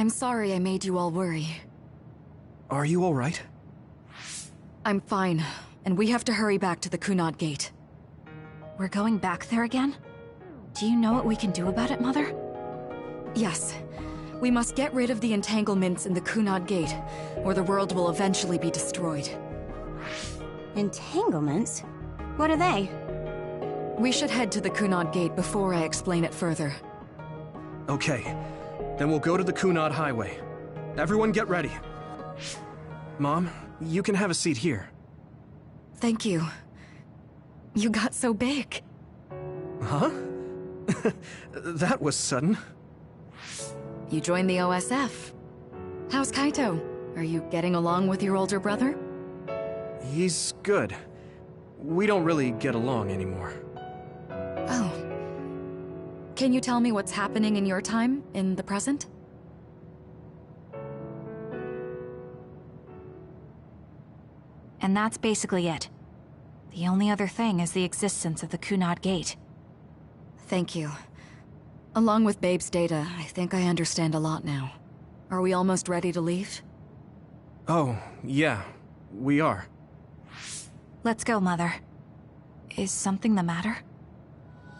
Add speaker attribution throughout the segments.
Speaker 1: I'm sorry I made you all worry.
Speaker 2: Are you alright?
Speaker 1: I'm fine, and we have to hurry back to the Kunad Gate.
Speaker 3: We're going back there again? Do you know what we can do about it, Mother?
Speaker 1: Yes. We must get rid of the entanglements in the Kunad Gate, or the world will eventually be destroyed.
Speaker 4: Entanglements? What are they?
Speaker 1: We should head to the Kunad Gate before I explain it further.
Speaker 2: Okay. Then we'll go to the Kunad Highway. Everyone get ready. Mom, you can have a seat here.
Speaker 1: Thank you. You got so big.
Speaker 2: Huh? That was sudden.
Speaker 1: You joined the OSF. How's Kaito? Are you getting along with your older brother?
Speaker 2: He's good. We don't really get along anymore.
Speaker 1: Oh. Can you tell me what's happening in your time, in the present?
Speaker 3: And that's basically it. The only other thing is the existence of the Kunad Gate.
Speaker 1: Thank you. Along with Babe's data, I think I understand a lot now. Are we almost ready to leave?
Speaker 2: Oh, yeah. We are.
Speaker 3: Let's go, Mother. Is something the matter?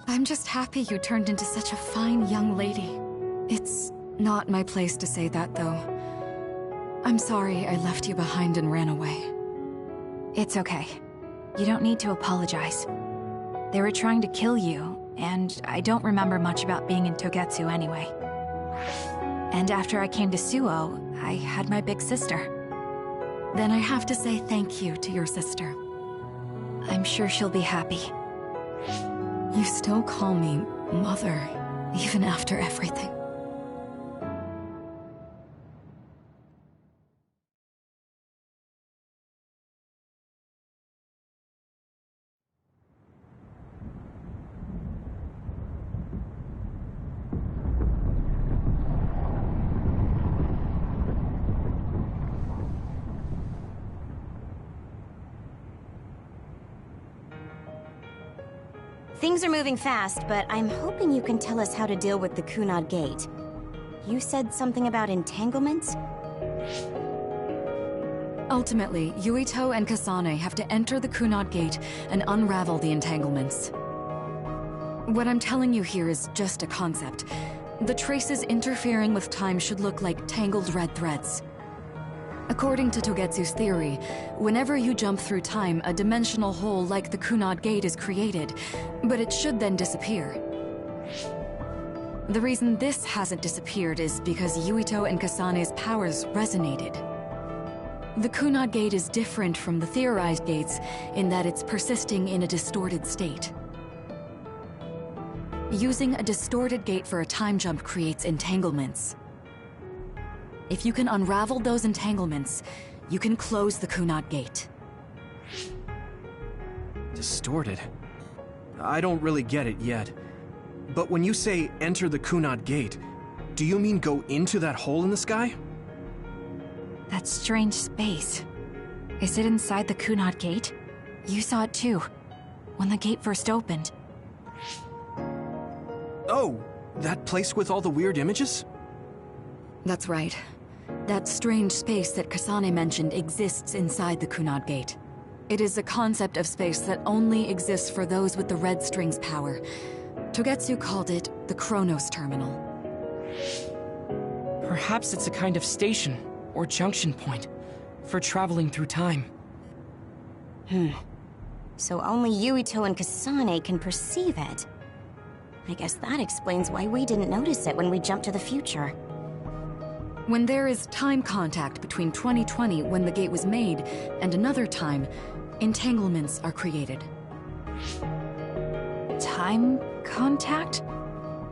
Speaker 1: I'm just happy you turned into such a fine young lady. It's not my place to say that, though. I'm sorry I left you behind and ran away.
Speaker 3: It's okay. You don't need to apologize. They were trying to kill you, and I don't remember much about being in Togetsu anyway. And after I came to Suo, I had my big sister.
Speaker 1: Then I have to say thank you to your sister.
Speaker 3: I'm sure she'll be happy.
Speaker 1: You still call me Mother, even after everything.
Speaker 4: Things are moving fast, but I'm hoping you can tell us how to deal with the Kunad Gate. You said something about entanglements?
Speaker 1: Ultimately, Yuito and Kasane have to enter the Kunad Gate and unravel the entanglements. What I'm telling you here is just a concept. The traces interfering with time should look like tangled red threads. According to Togetsu's theory, whenever you jump through time, a dimensional hole like the Kunad Gate is created, but it should then disappear. The reason this hasn't disappeared is because Yuito and Kasane's powers resonated. The Kunad Gate is different from the theorized gates in that it's persisting in a distorted state. Using a distorted gate for a time jump creates entanglements. If you can unravel those entanglements, you can close the Kunad Gate.
Speaker 2: Distorted? I don't really get it yet. But when you say enter the Kunad Gate, do you mean go into that hole in the sky?
Speaker 3: That strange space. Is it inside the Kunad Gate? You saw it too, when the gate first opened.
Speaker 2: Oh, that place with all the weird images?
Speaker 1: That's right. That strange space that Kasane mentioned exists inside the Kunad Gate. It is a concept of space that only exists for those with the red string's power. Togetsu called it the Chronos Terminal.
Speaker 5: Perhaps it's a kind of station, or junction point, for traveling through time.
Speaker 4: So only Yuito and Kasane can perceive it. I guess that explains why we didn't notice it when we jumped to the future.
Speaker 1: When there is time contact between 2020, when the gate was made, and another time, entanglements are created.
Speaker 3: Time contact?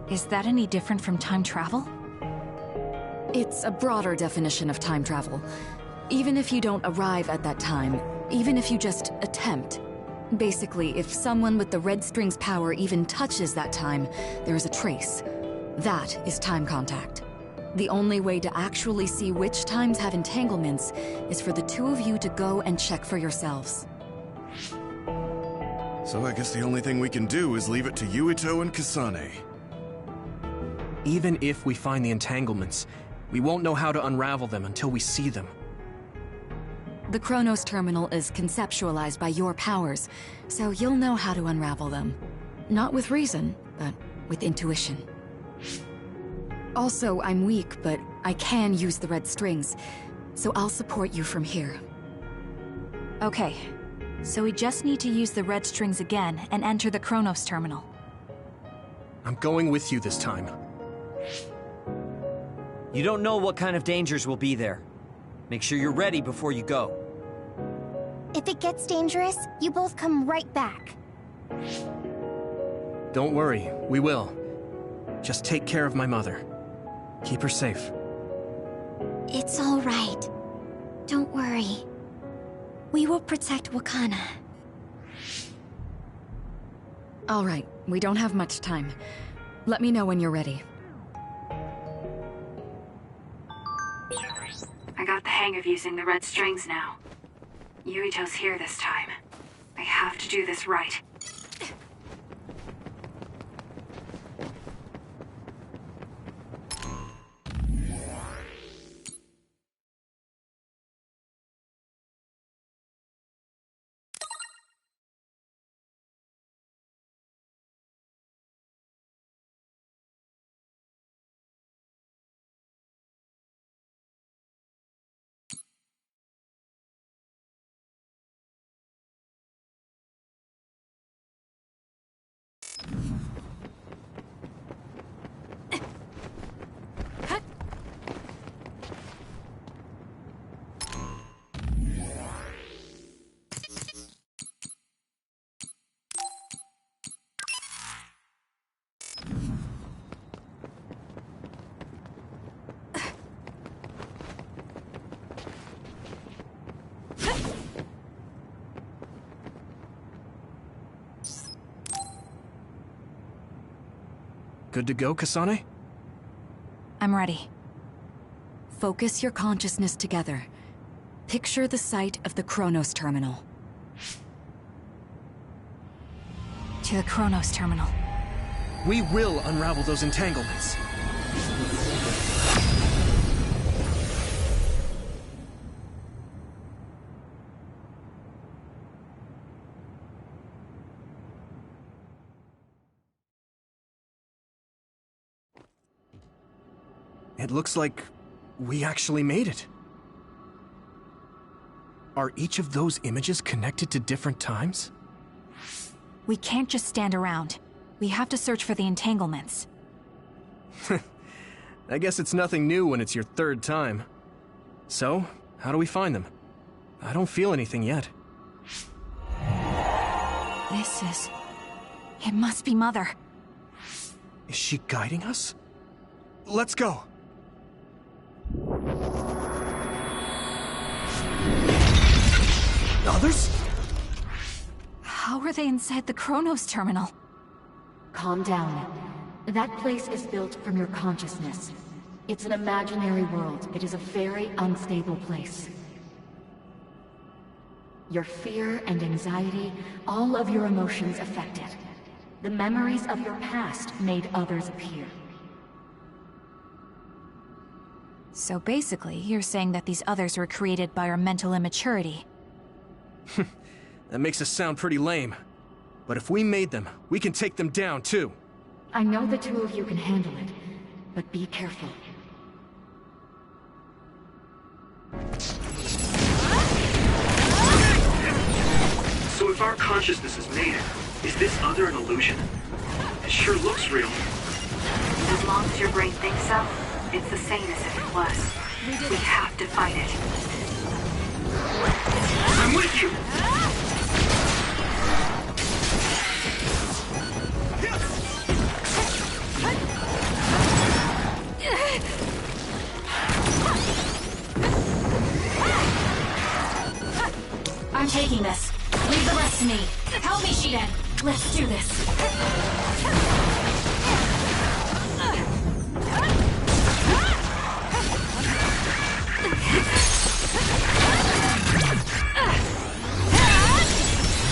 Speaker 3: Is that any different from time travel?
Speaker 1: It's a broader definition of time travel. Even if you don't arrive at that time, even if you just attempt. Basically, if someone with the red string's power even touches that time, there is a trace. That is time contact. The only way to actually see which times have entanglements is for the two of you to go and check for yourselves.
Speaker 6: So I guess the only thing we can do is leave it to Yuito and Kasane.
Speaker 2: Even if we find the entanglements, We won't know how to unravel them until we see them.
Speaker 1: The Chronos Terminal is conceptualized by your powers, so you'll know how to unravel them. Not with reason, but with intuition. Also, I'm weak, but I can use the red strings, so I'll support you from here.
Speaker 3: Okay, so we just need to use the red strings again and enter the Chronos Terminal.
Speaker 2: I'm going with you this time.
Speaker 7: You don't know what kind of dangers will be there. Make sure you're ready before you go.
Speaker 8: If it gets dangerous, you both come right back.
Speaker 2: Don't worry, we will. Just take care of my mother. Keep her safe.
Speaker 8: It's all right. Don't worry. We will protect Wakana.
Speaker 1: All right, we don't have much time. Let me know when you're ready.
Speaker 9: I got the hang of using the red strings now. Yuito's here this time. I have to do this right.
Speaker 2: Good to go, Kasane?
Speaker 3: I'm ready.
Speaker 1: Focus your consciousness together. Picture the site of the Chronos Terminal.
Speaker 3: To the Chronos Terminal.
Speaker 2: We will unravel those entanglements. It looks like we actually made it. Are each of those images connected to different times?
Speaker 3: We can't just stand around. We have to search for the entanglements.
Speaker 2: I guess it's nothing new when it's your third time. So, how do we find them? I don't feel anything yet.
Speaker 3: It must be Mother.
Speaker 2: Is she guiding us? Let's go! Others?
Speaker 3: How are they inside the Chronos Terminal?
Speaker 10: Calm down. That place is built from your consciousness. It's an imaginary world. It is a very unstable place. Your fear and anxiety, all of your emotions affect it. The memories of your past made others appear.
Speaker 3: So basically, you're saying that these others were created by our mental immaturity.
Speaker 2: That makes us sound pretty lame. But if we made them, we can take them down, too.
Speaker 10: I know the two of you can handle it, but be careful.
Speaker 11: So if our consciousness is made, is this other an illusion? It sure looks real.
Speaker 9: As long as your brain thinks so, it's the same as if it was. We have to fight it.
Speaker 11: I'm with you!
Speaker 3: I'm taking this. Leave the rest to me. Help me, Shiden. Let's do this.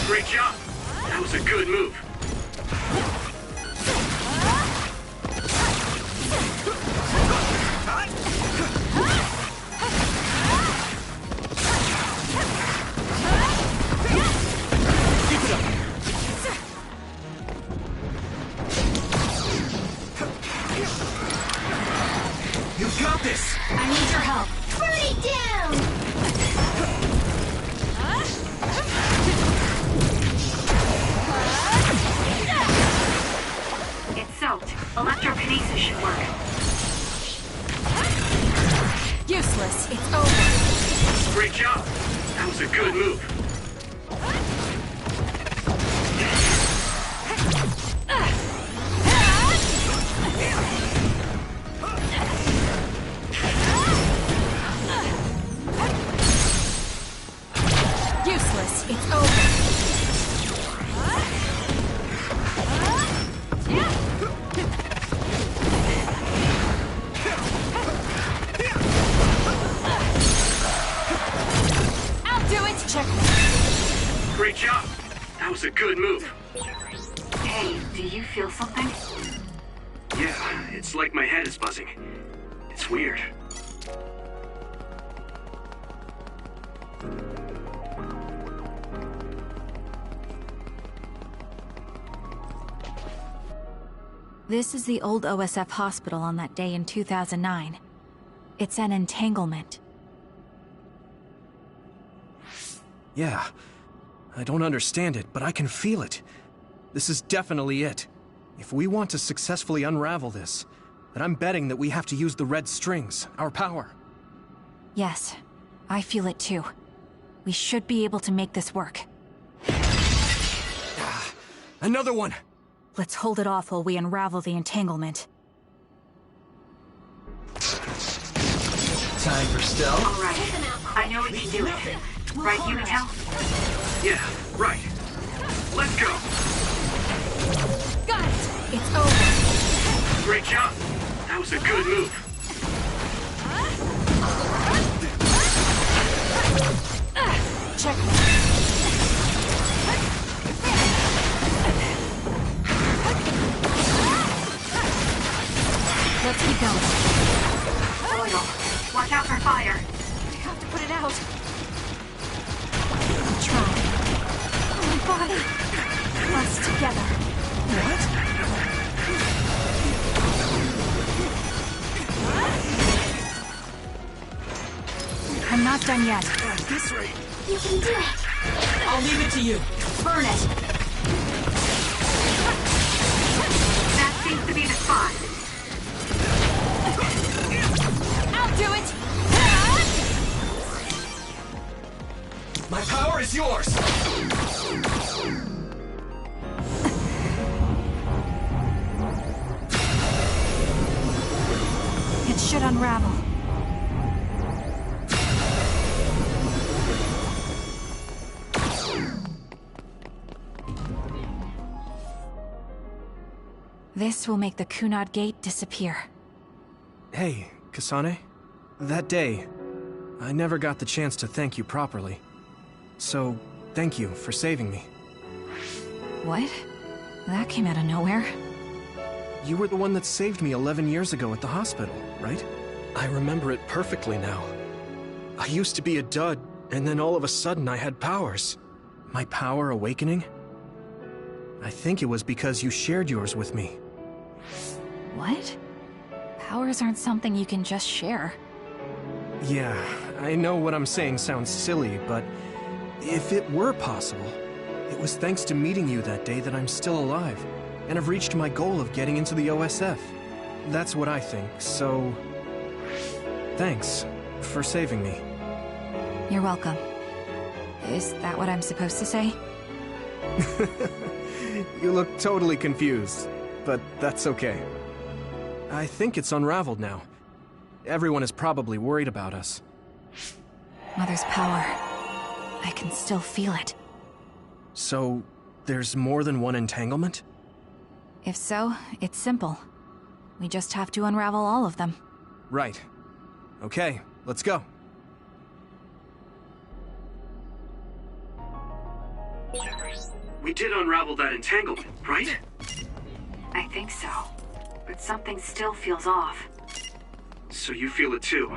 Speaker 11: Great job! That was a good move.
Speaker 9: Telekinesis should work.
Speaker 3: Useless. It's over.
Speaker 11: Great job. That was a good move.
Speaker 3: Useless. It's over.
Speaker 11: Great job. That was a good move.
Speaker 9: Hey, do you feel something?
Speaker 11: Yeah, it's like my head is buzzing. It's weird.
Speaker 3: This is the old OSF hospital on that day in 2009. It's an entanglement.
Speaker 2: Yeah. I don't understand it, but I can feel it. This is definitely it. If we want to successfully unravel this, then I'm betting that we have to use the red strings, our power.
Speaker 3: Yes, I feel it too. We should be able to make this work.
Speaker 2: Another one!
Speaker 3: Let's hold it off while we unravel the entanglement.
Speaker 12: Time for stealth?
Speaker 9: All right. I know we can do it. Right, Yuito?
Speaker 11: Yeah, right. Let's go.
Speaker 3: Got it! It's over.
Speaker 11: Great job. That was a good move.
Speaker 3: Check. Let's keep going.
Speaker 9: Oil. Watch out for fire.
Speaker 3: I have to put it out. Try. My body. Us together.
Speaker 2: What?
Speaker 3: I'm not done yet.
Speaker 2: At this rate.
Speaker 8: You can do it!
Speaker 5: I'll leave it to you.
Speaker 3: Burn it!
Speaker 9: That seems to be the spot.
Speaker 3: I'll do it!
Speaker 12: My power is yours!
Speaker 3: It should unravel. This will make the Kunad Gate disappear.
Speaker 2: Hey, Kasane. That day, I never got the chance to thank you properly. So, thank you for saving me.
Speaker 3: What? That came out of nowhere.
Speaker 2: You were the one that saved me 11 years ago at the hospital, right? I remember it perfectly now. I used to be a dud, and then all of a sudden I had powers. My power awakening? I think it was because you shared yours with me.
Speaker 3: What? Powers aren't something you can just share.
Speaker 2: Yeah, I know what I'm saying sounds silly, but if it were possible, it was thanks to meeting you that day that I'm still alive, and have reached my goal of getting into the OSF. That's what I think, so... Thanks for saving me.
Speaker 3: You're welcome. Is that what I'm supposed to say?
Speaker 2: You look totally confused, but that's okay. I think it's unraveled now. Everyone is probably worried about us.
Speaker 3: Mother's power. I can still feel it.
Speaker 2: So, there's more than one entanglement?
Speaker 3: If so, it's simple. We just have to unravel all of them.
Speaker 2: Right. Okay, let's go.
Speaker 11: We did unravel that entanglement, right?
Speaker 9: I think so. But something still feels off.
Speaker 11: So you feel it too.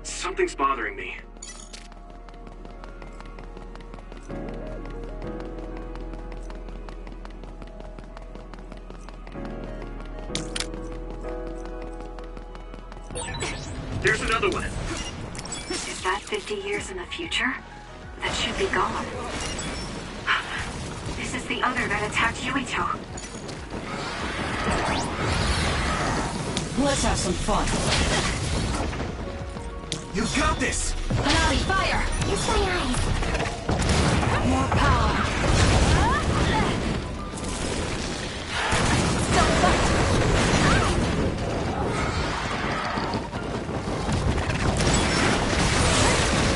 Speaker 11: Something's bothering me. There's another one.
Speaker 9: Is that 50 years in the future? That should be gone. This is the other that attacked Yuito.
Speaker 5: Let's have some fun.
Speaker 12: You got this!
Speaker 10: Hanami, fire!
Speaker 8: Use my eyes.
Speaker 10: More power. Don't fight!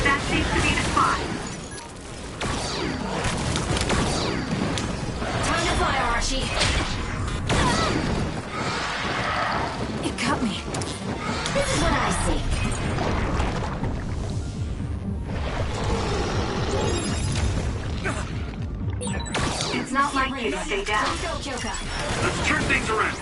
Speaker 9: That seems to be the spot.
Speaker 10: Time to fly, Arashi.
Speaker 3: It got me.
Speaker 8: This is what I see.
Speaker 9: It's not like you to stay down.
Speaker 10: Go, Kyoka.
Speaker 11: Let's turn things around.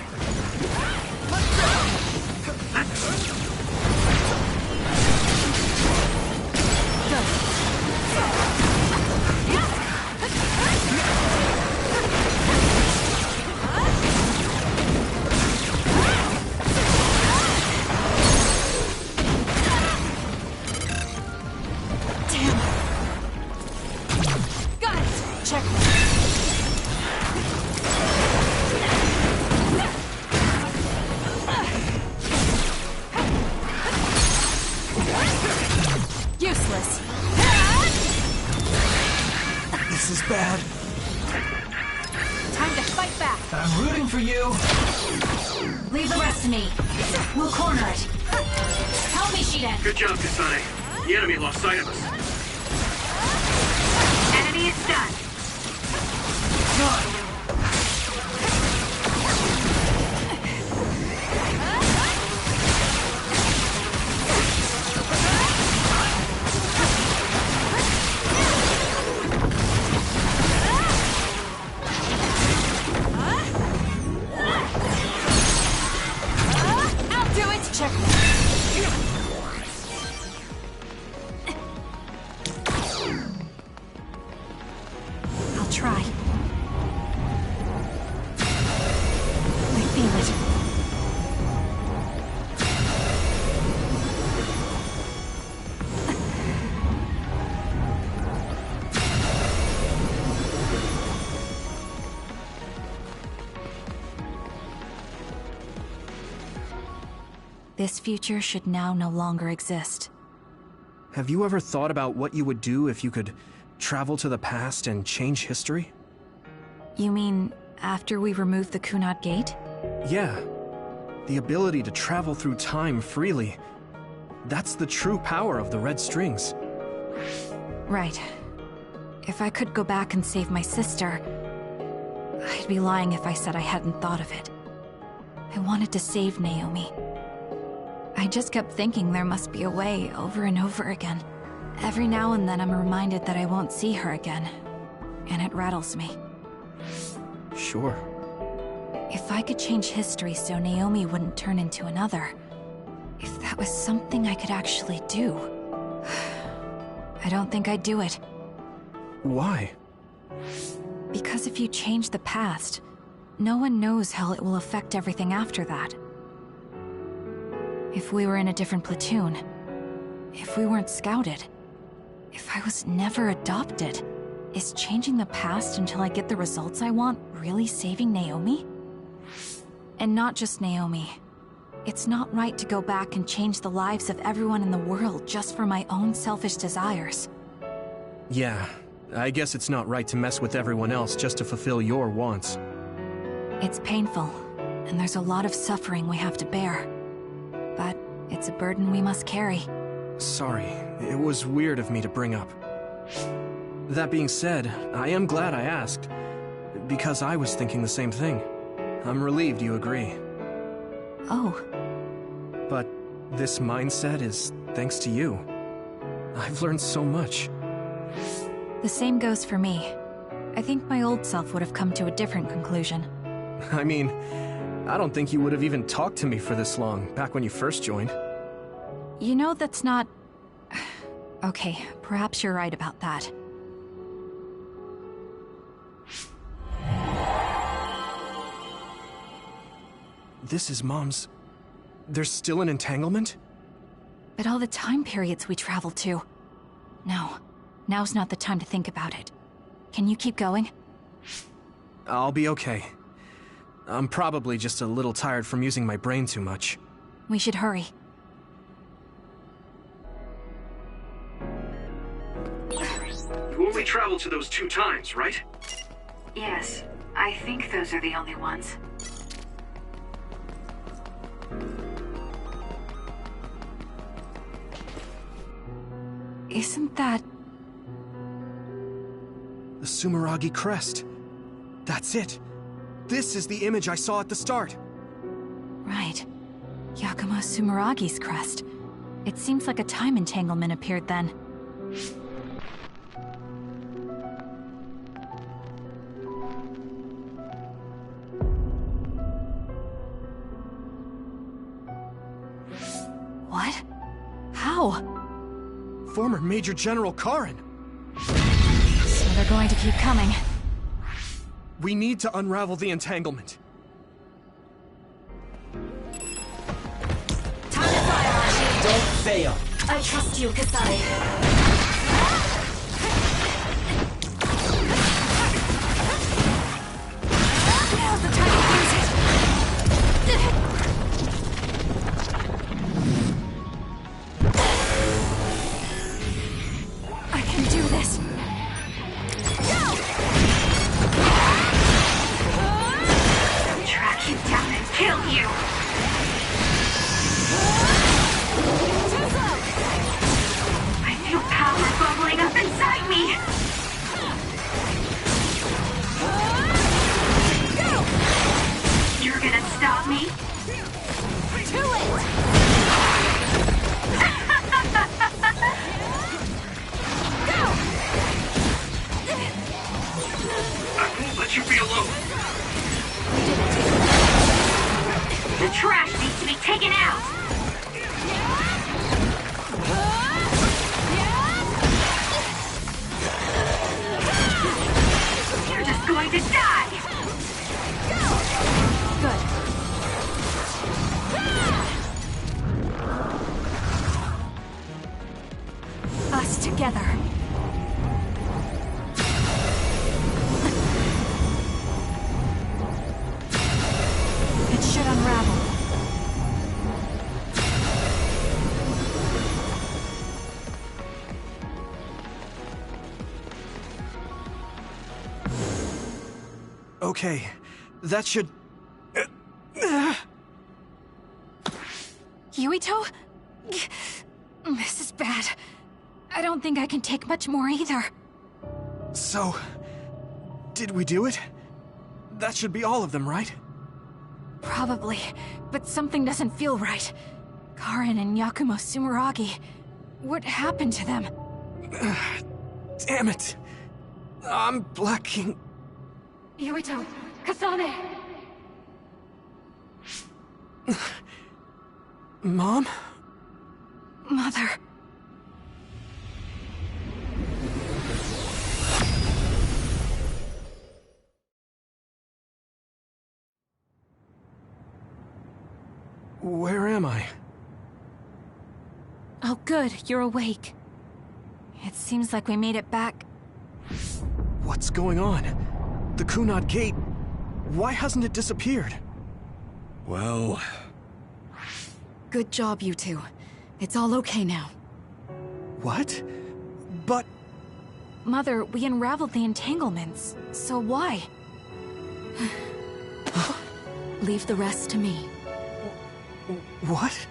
Speaker 3: Got it! Check. Useless.
Speaker 12: This is bad.
Speaker 3: Time to fight back.
Speaker 12: I'm rooting for you.
Speaker 10: Leave the rest to me. We'll corner it. Help me, Shiden.
Speaker 11: Good job, Kasane. The enemy lost sight of us.
Speaker 9: Enemy is done.
Speaker 3: I'll do it! Check. I'll try. I feel it. This future should now no longer exist.
Speaker 2: Have you ever thought about what you would do if you could travel to the past and change history?
Speaker 3: You mean after we remove the Kunad Gate?
Speaker 2: Yeah. The ability to travel through time freely. That's the true power of the red strings.
Speaker 3: Right. If I could go back and save my sister, I'd be lying if I said I hadn't thought of it. I wanted to save Naomi. I just kept thinking there must be a way over and over again. Every now and then I'm reminded that I won't see her again, and it rattles me.
Speaker 2: Sure.
Speaker 3: If I could change history so Naomi wouldn't turn into another, if that was something I could actually do, I don't think I'd do it.
Speaker 2: Why?
Speaker 3: Because if you change the past, no one knows how it will affect everything after that. If we were in a different platoon, if we weren't scouted, if I was never adopted, is changing the past until I get the results I want really saving Naomi? And not just Naomi. It's not right to go back and change the lives of everyone in the world just for my own selfish desires.
Speaker 2: Yeah, I guess it's not right to mess with everyone else just to fulfill your wants.
Speaker 3: It's painful, and there's a lot of suffering we have to bear. But it's a burden we must carry.
Speaker 2: Sorry, it was weird of me to bring up. That being said, I am glad I asked, because I was thinking the same thing. I'm relieved you agree.
Speaker 3: Oh.
Speaker 2: But this mindset is thanks to you. I've learned so much.
Speaker 3: The same goes for me. I think my old self would have come to a different conclusion.
Speaker 2: I mean, I don't think you would have even talked to me for this long, back when you first joined.
Speaker 3: You know, that's not... Okay, perhaps you're right about that.
Speaker 2: This is Mom's... There's still an entanglement?
Speaker 3: But all the time periods we traveled to... No, now's not the time to think about it. Can you keep going?
Speaker 2: I'll be okay. I'm probably just a little tired from using my brain too much.
Speaker 3: We should hurry.
Speaker 11: You only traveled to those 2 times, right?
Speaker 9: Yes, I think those are the only ones.
Speaker 3: Isn't that...
Speaker 2: The Sumeragi crest. That's it. This is the image I saw at the start.
Speaker 3: Right. Yakumo Sumeragi's crest. It seems like a time entanglement appeared then. What? How?
Speaker 2: Former Major General Karin.
Speaker 3: So they're going to keep coming.
Speaker 2: We need to unravel the entanglement.
Speaker 5: Don't fail.
Speaker 10: I trust you, Kasane.
Speaker 3: Now's the time to use it! I can do this!
Speaker 9: Track you down and kill you! I feel power bubbling up inside me! You're gonna stop me?
Speaker 3: Do it!
Speaker 11: I won't let you be alone.
Speaker 9: The trash needs to be taken out! You're just going to die!
Speaker 3: Good. Us together. It should unravel.
Speaker 2: Okay, that should...
Speaker 3: Yuito? This is bad. I don't think I can take much more either.
Speaker 2: So... did we do it? That should be all of them, right?
Speaker 3: Probably, but something doesn't feel right. Karin and Yakumo Sumeragi. What happened to them?
Speaker 2: Damn it! I'm blacking...
Speaker 10: Yuito! Kasane!
Speaker 2: Mom?
Speaker 3: Mother...
Speaker 2: Where am I?
Speaker 3: Oh good, you're awake. It seems like we made it back.
Speaker 2: What's going on? The Kunad Gate... why hasn't it disappeared?
Speaker 6: Well...
Speaker 1: Good job, you two. It's all okay now.
Speaker 2: What? But...
Speaker 3: Mother, we unraveled the entanglements, so why?
Speaker 1: Leave the rest to me.
Speaker 2: What?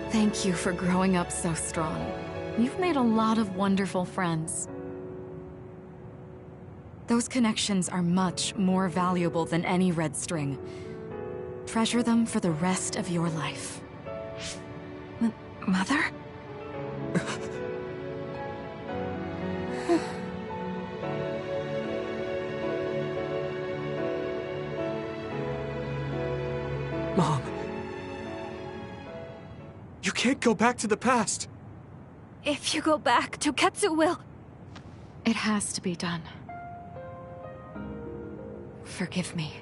Speaker 1: Thank you for growing up so strong. You've made a lot of wonderful friends. Those connections are much more valuable than any red string. Treasure them for the rest of your life.
Speaker 3: Mother?
Speaker 2: Mom. You can't go back to the past.
Speaker 3: If you go back, Toketsu will...
Speaker 1: It has to be done. Forgive me.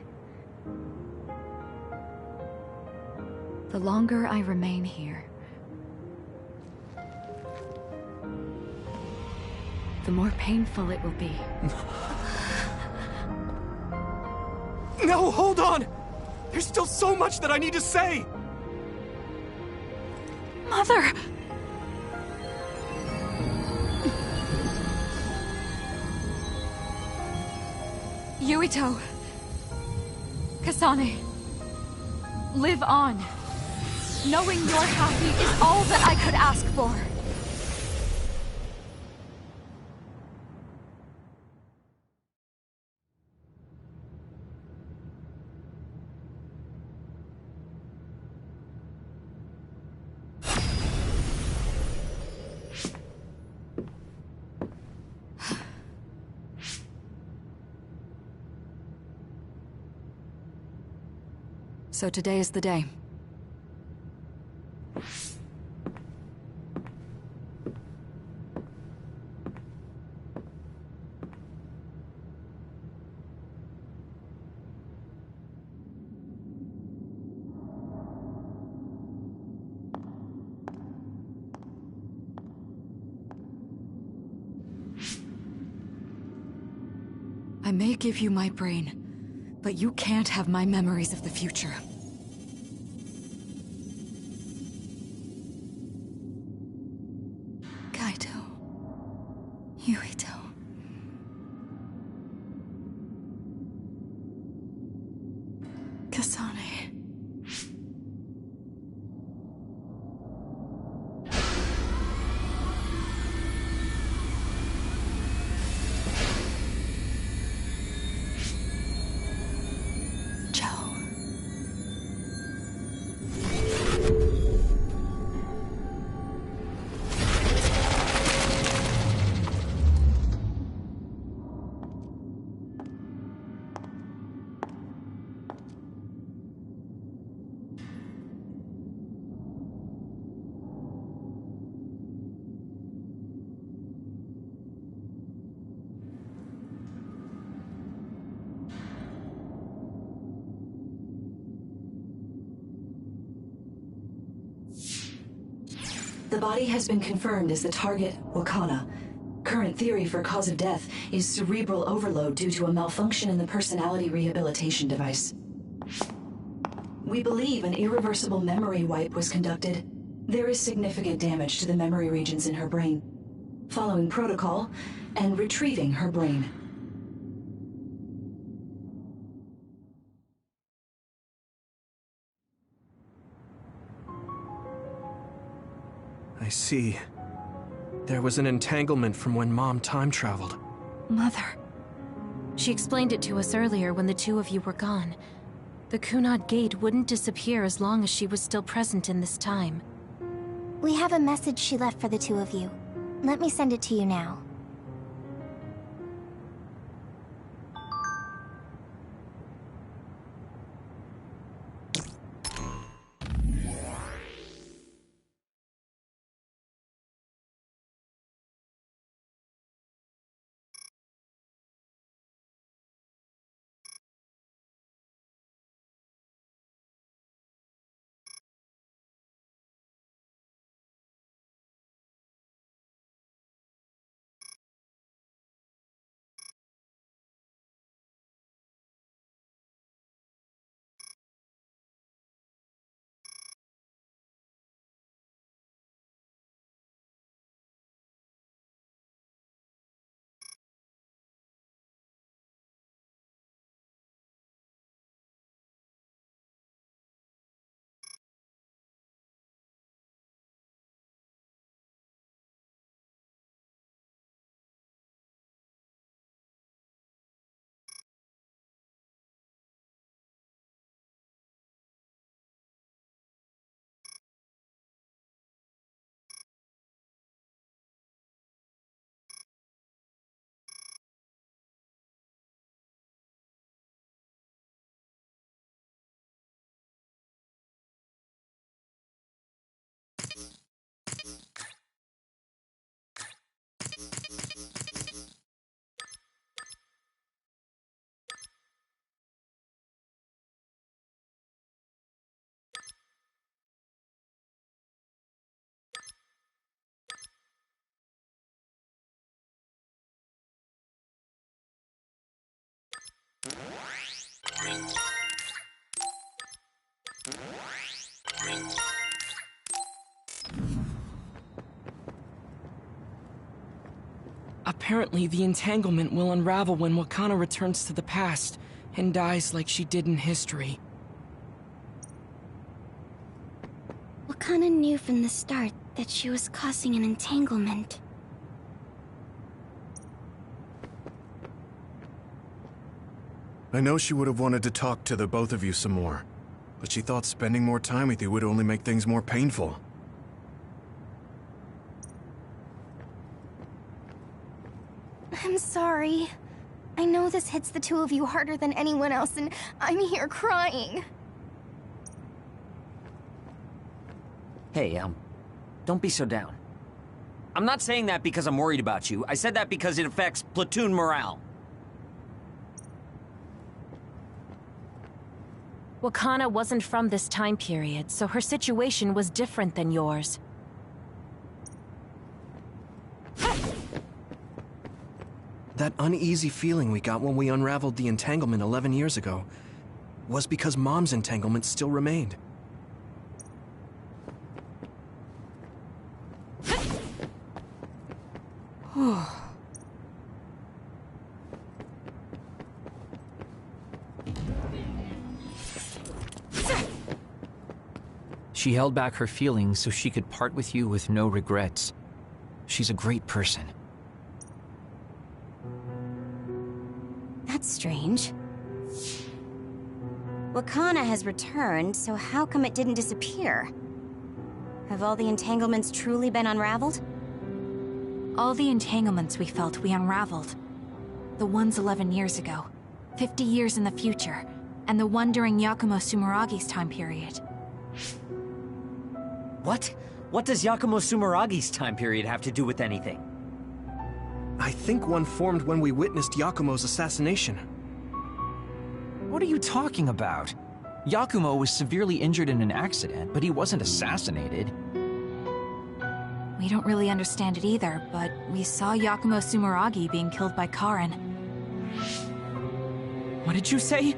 Speaker 1: The longer I remain here, the more painful it will be.
Speaker 2: No, hold on! There's still so much that I need to say!
Speaker 3: Mother!
Speaker 1: Yuito. Kasane. Live on. Knowing you're happy is all that I could ask for. So today is the day. I may give you my brain, but you can't have my memories of the future. Yuito. Kasane.
Speaker 13: The body has been confirmed as the target, Wakana. Current theory for cause of death is cerebral overload due to a malfunction in the personality rehabilitation device. We believe an irreversible memory wipe was conducted. There is significant damage to the memory regions in her brain. Following protocol and retrieving her brain.
Speaker 2: I see. There was an entanglement from when Mom time traveled.
Speaker 3: Mother. She explained it to us earlier when the two of you were gone. The Kunad Gate wouldn't disappear as long as she was still present in this time.
Speaker 8: We have a message she left for the two of you. Let me send it to you now.
Speaker 5: Apparently, the entanglement will unravel when Wakana returns to the past and dies like she did in history.
Speaker 8: Wakana knew from the start that she was causing an entanglement.
Speaker 6: I know she would have wanted to talk to the both of you some more, but she thought spending more time with you would only make things more painful.
Speaker 8: I'm sorry. I know this hits the two of you harder than anyone else, and I'm here crying.
Speaker 7: Hey, don't be so down. I'm not saying that because I'm worried about you. I said that because it affects platoon morale.
Speaker 14: Wakana wasn't from this time period, so her situation was different than yours.
Speaker 2: That uneasy feeling we got when we unraveled the entanglement 11 years ago was because Mom's entanglement still remained.
Speaker 15: She held back her feelings so she could part with you with no regrets. She's a great person.
Speaker 4: That's strange. Wakana has returned, so how come it didn't disappear? Have all the entanglements truly been unraveled?
Speaker 3: All the entanglements we felt we unraveled. The ones 11 years ago, 50 years in the future, and the one during Yakumo Sumeragi's time period.
Speaker 7: What? What does Yakumo Sumeragi's time period have to do with anything?
Speaker 2: I think one formed when we witnessed Yakumo's assassination.
Speaker 15: What are you talking about? Yakumo was severely injured in an accident, but he wasn't assassinated.
Speaker 3: We don't really understand it either, but we saw Yakumo Sumeragi being killed by Karin.
Speaker 5: What did you say?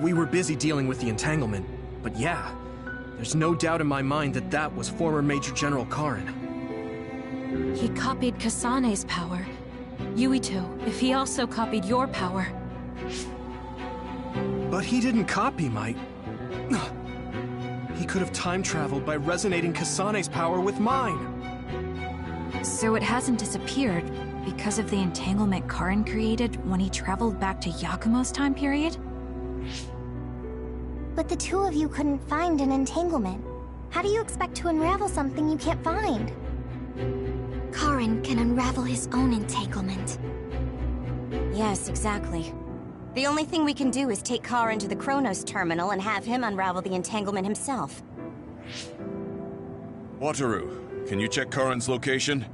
Speaker 2: We were busy dealing with the entanglement, but yeah, there's no doubt in my mind that that was former Major General Karin.
Speaker 14: He copied Kasane's power. Yuito, if he also copied your power.
Speaker 2: But he didn't copy my... He could have time-traveled by resonating Kasane's power with mine.
Speaker 3: So it hasn't disappeared because of the entanglement Karin created when he traveled back to Yakumo's time period?
Speaker 8: But the two of you couldn't find an entanglement. How do you expect to unravel something you can't find? Karin can unravel his own entanglement.
Speaker 4: Yes, exactly. The only thing we can do is take Karin to the Chronos terminal and have him unravel the entanglement himself.
Speaker 6: Wataru, can you check Karin's location?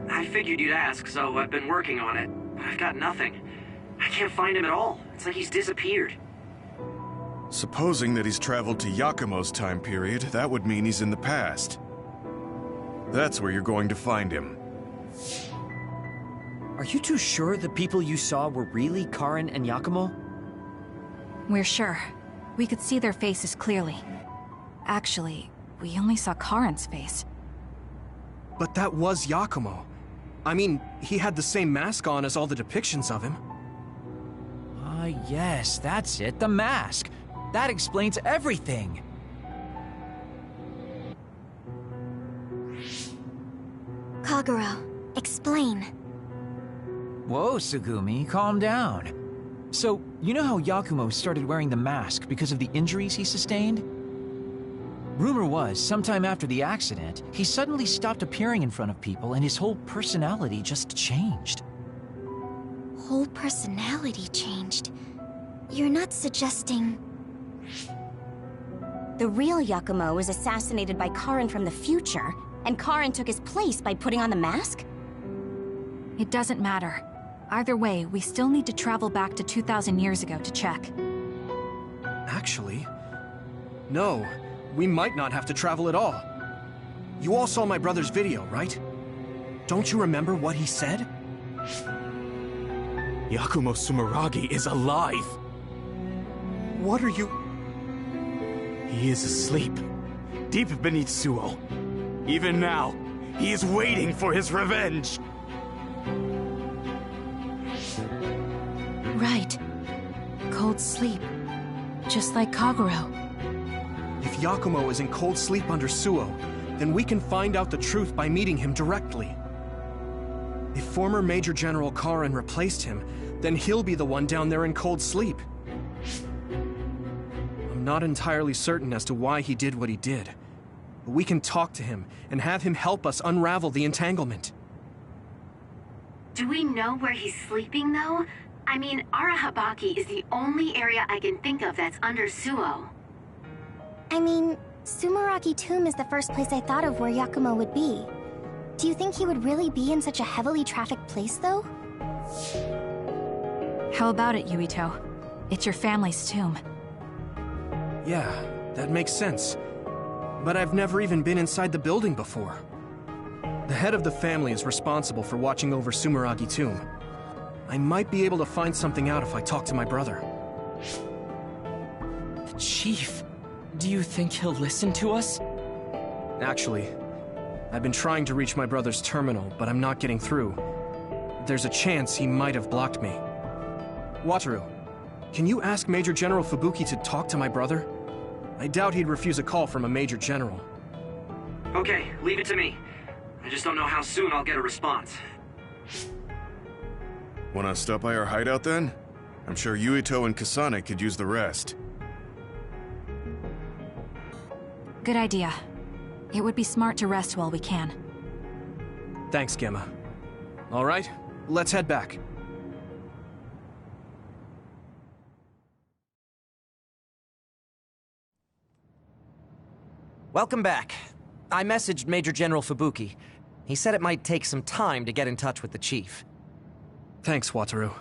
Speaker 11: I figured you'd ask, so I've been working on it. But I've got nothing. I can't find him at all. It's like he's disappeared.
Speaker 6: Supposing that he's traveled to Yakumo's time period, that would mean he's in the past. That's where you're going to find him.
Speaker 7: Are you two sure the people you saw were really Karin and Yakumo?
Speaker 3: We're sure. We could see their faces clearly. Actually, we only saw Karin's face.
Speaker 2: But that was Yakumo. I mean, he had the same mask on as all the depictions of him.
Speaker 15: Ah, yes, that's it, the mask. That explains everything.
Speaker 8: Kagero, explain.
Speaker 15: Whoa, Tsugumi, calm down. So, you know how Yakumo started wearing the mask because of the injuries he sustained? Rumor was, sometime after the accident, he suddenly stopped appearing in front of people and his whole personality just changed.
Speaker 8: Whole personality changed? You're not suggesting...
Speaker 4: The real Yakumo was assassinated by Karin from the future, and Karin took his place by putting on the mask?
Speaker 3: It doesn't matter. Either way, we still need to travel back to 2,000 years ago to check.
Speaker 2: Actually, no. We might not have to travel at all. You all saw my brother's video, right? Don't you remember what he said?
Speaker 12: Yakumo Sumeragi is alive!
Speaker 2: What are you...
Speaker 12: He is asleep, deep beneath Suo. Even now, he is waiting for his revenge!
Speaker 14: cold sleep. Just like Kagero.
Speaker 2: If Yakumo is in cold sleep under Suo, then we can find out the truth by meeting him directly. If former Major General Karin replaced him, then he'll be the one down there in cold sleep. I'm not entirely certain as to why he did what he did, but we can talk to him and have him help us unravel the entanglement.
Speaker 9: Do we know where he's sleeping, though? I mean, Arahabaki is the only area I can think of that's under Suo.
Speaker 8: I mean, Sumeragi Tomb is the first place I thought of where Yakumo would be. Do you think he would really be in such a heavily trafficked place, though?
Speaker 3: How about it, Yuito? It's your family's tomb.
Speaker 2: Yeah, that makes sense. But I've never even been inside the building before. The head of the family is responsible for watching over Sumeragi Tomb. I might be able to find something out if I talk to my brother.
Speaker 5: The Chief? Do you think he'll listen to us?
Speaker 2: Actually, I've been trying to reach my brother's terminal, but I'm not getting through. There's a chance he might have blocked me. Wataru, can you ask Major General Fubuki to talk to my brother? I doubt he'd refuse a call from a Major General.
Speaker 11: Okay, leave it to me. I just don't know how soon I'll get a response.
Speaker 6: Wanna stop by our hideout then? I'm sure Yuito and Kasane could use the rest.
Speaker 3: Good idea. It would be smart to rest while we can.
Speaker 2: Thanks, Gemma. All right, let's head back.
Speaker 7: Welcome back. I messaged Major General Fubuki. He said it might take some time to get in touch with the Chief.
Speaker 2: Thanks, Wataru.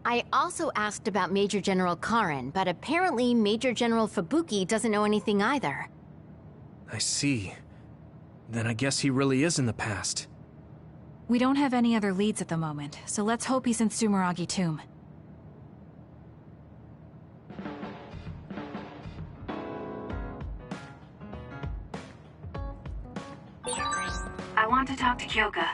Speaker 4: I also asked about Major General Karin, but apparently Major General Fubuki doesn't know anything either.
Speaker 2: I see. Then I guess he really is in the past.
Speaker 3: We don't have any other leads at the moment, so let's hope he's in Sumeragi Tomb.
Speaker 9: I want to talk to Kyoka.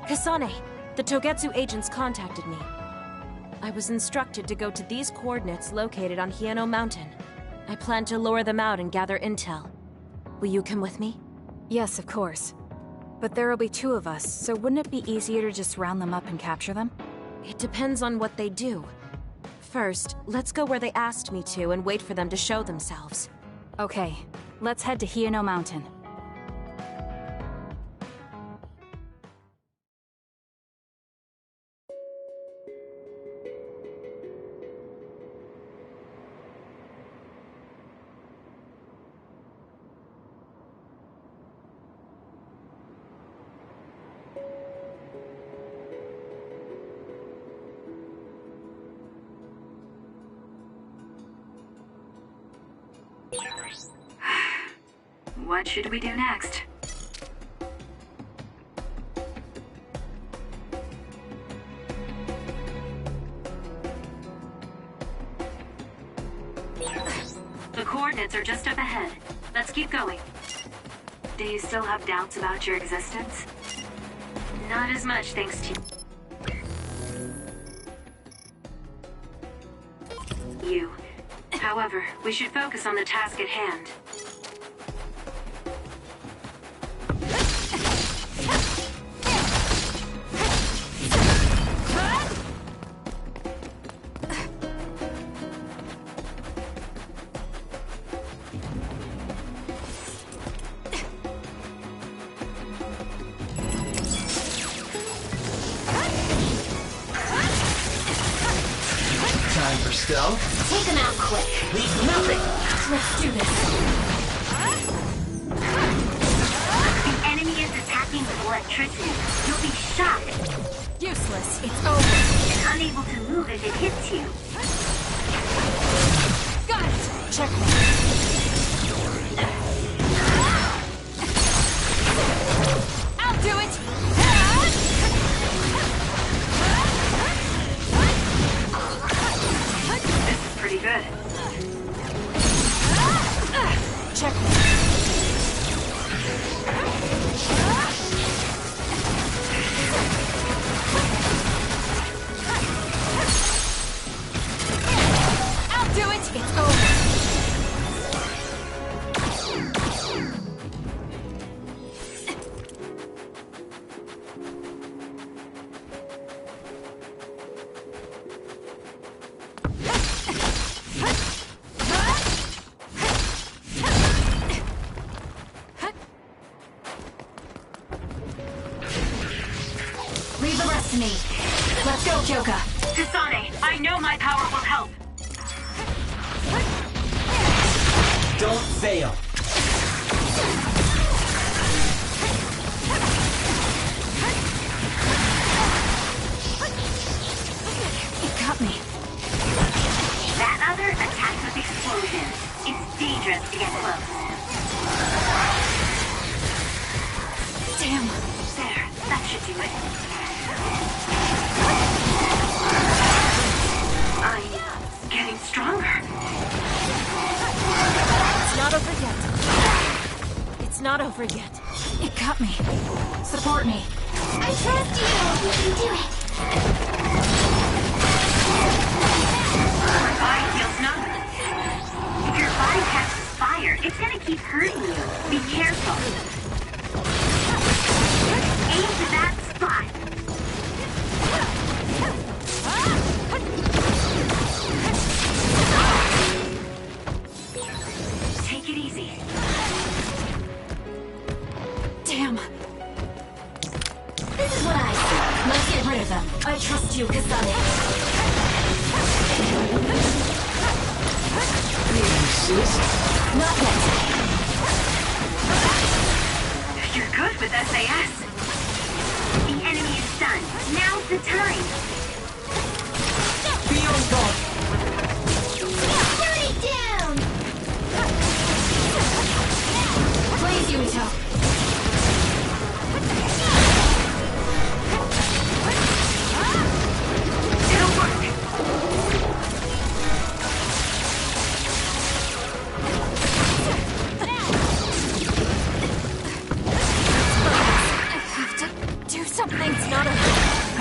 Speaker 14: Kasane, the Togetsu agents contacted me. I was instructed to go to these coordinates located on Hieno Mountain. I plan to lure them out and gather intel. Will you come with me?
Speaker 3: Yes, of course. But there'll be 2 of us, so wouldn't it be easier to just round them up and capture them?
Speaker 14: It depends on what they do. First, let's go where they asked me to and wait for them to show themselves.
Speaker 3: Okay, let's head to Hieno Mountain.
Speaker 9: What should we do next? The coordinates are just up ahead. Let's keep going. Do you still have doubts about your existence? Not as much thanks to you. However, we should focus on the task at hand.
Speaker 16: Time for stealth.
Speaker 8: Take them out quick.
Speaker 16: Leave nothing.
Speaker 8: Let's do this.
Speaker 9: The enemy is attacking with electricity. You'll be shocked
Speaker 14: Useless. It's over.
Speaker 9: and unable to move if it hits you.
Speaker 14: Got it. Checkmate. I'll do it.
Speaker 9: This is pretty good.
Speaker 14: Checkmate. I'll do it. It's over.
Speaker 8: Leave the rest to me. Let's go, Kyoka.
Speaker 9: Kasane, I know my power will help.
Speaker 16: Don't fail.
Speaker 3: It got me.
Speaker 9: That other attacked with explosions. It's dangerous to get close.
Speaker 3: Damn.
Speaker 9: There, that should do it. I'm getting stronger.
Speaker 14: It's not over yet. It's not over yet.
Speaker 3: It got me. Support me.
Speaker 8: I trust you. You can do it.
Speaker 9: My body feels numb. If your body catches fire, it's gonna keep hurting you. Be careful. Aim to that spot. Take it easy.
Speaker 3: Damn.
Speaker 8: This is what I see. Let's get rid of them. I trust you, Kasane. Not yet.
Speaker 9: You're good with SAS. The enemy is done. Now's the time.
Speaker 16: Be on guard.
Speaker 8: Shoot it down! Please, Yuito.
Speaker 9: It'll work.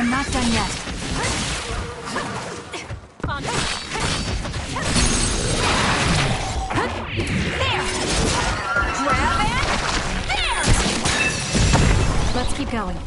Speaker 3: I'm not done yet. There! Grab it! There! Let's keep going.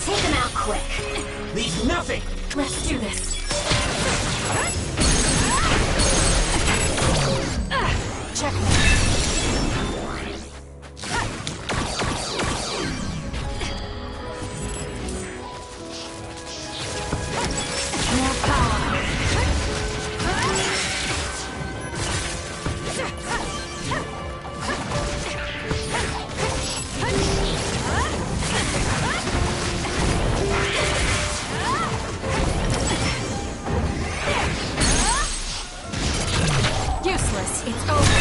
Speaker 8: Take him out quick.
Speaker 16: Leave nothing!
Speaker 10: Let's do this.
Speaker 3: Checkmate. More power. Useless. It's over.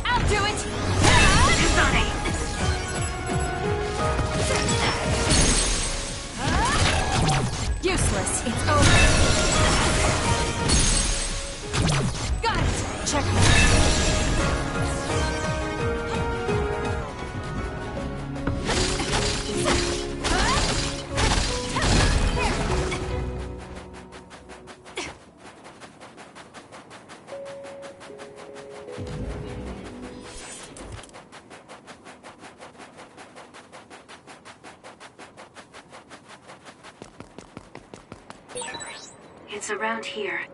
Speaker 3: I'll do it.
Speaker 9: Kasane!
Speaker 3: Useless. It's over. Got it. Checkmate.
Speaker 9: It's around here.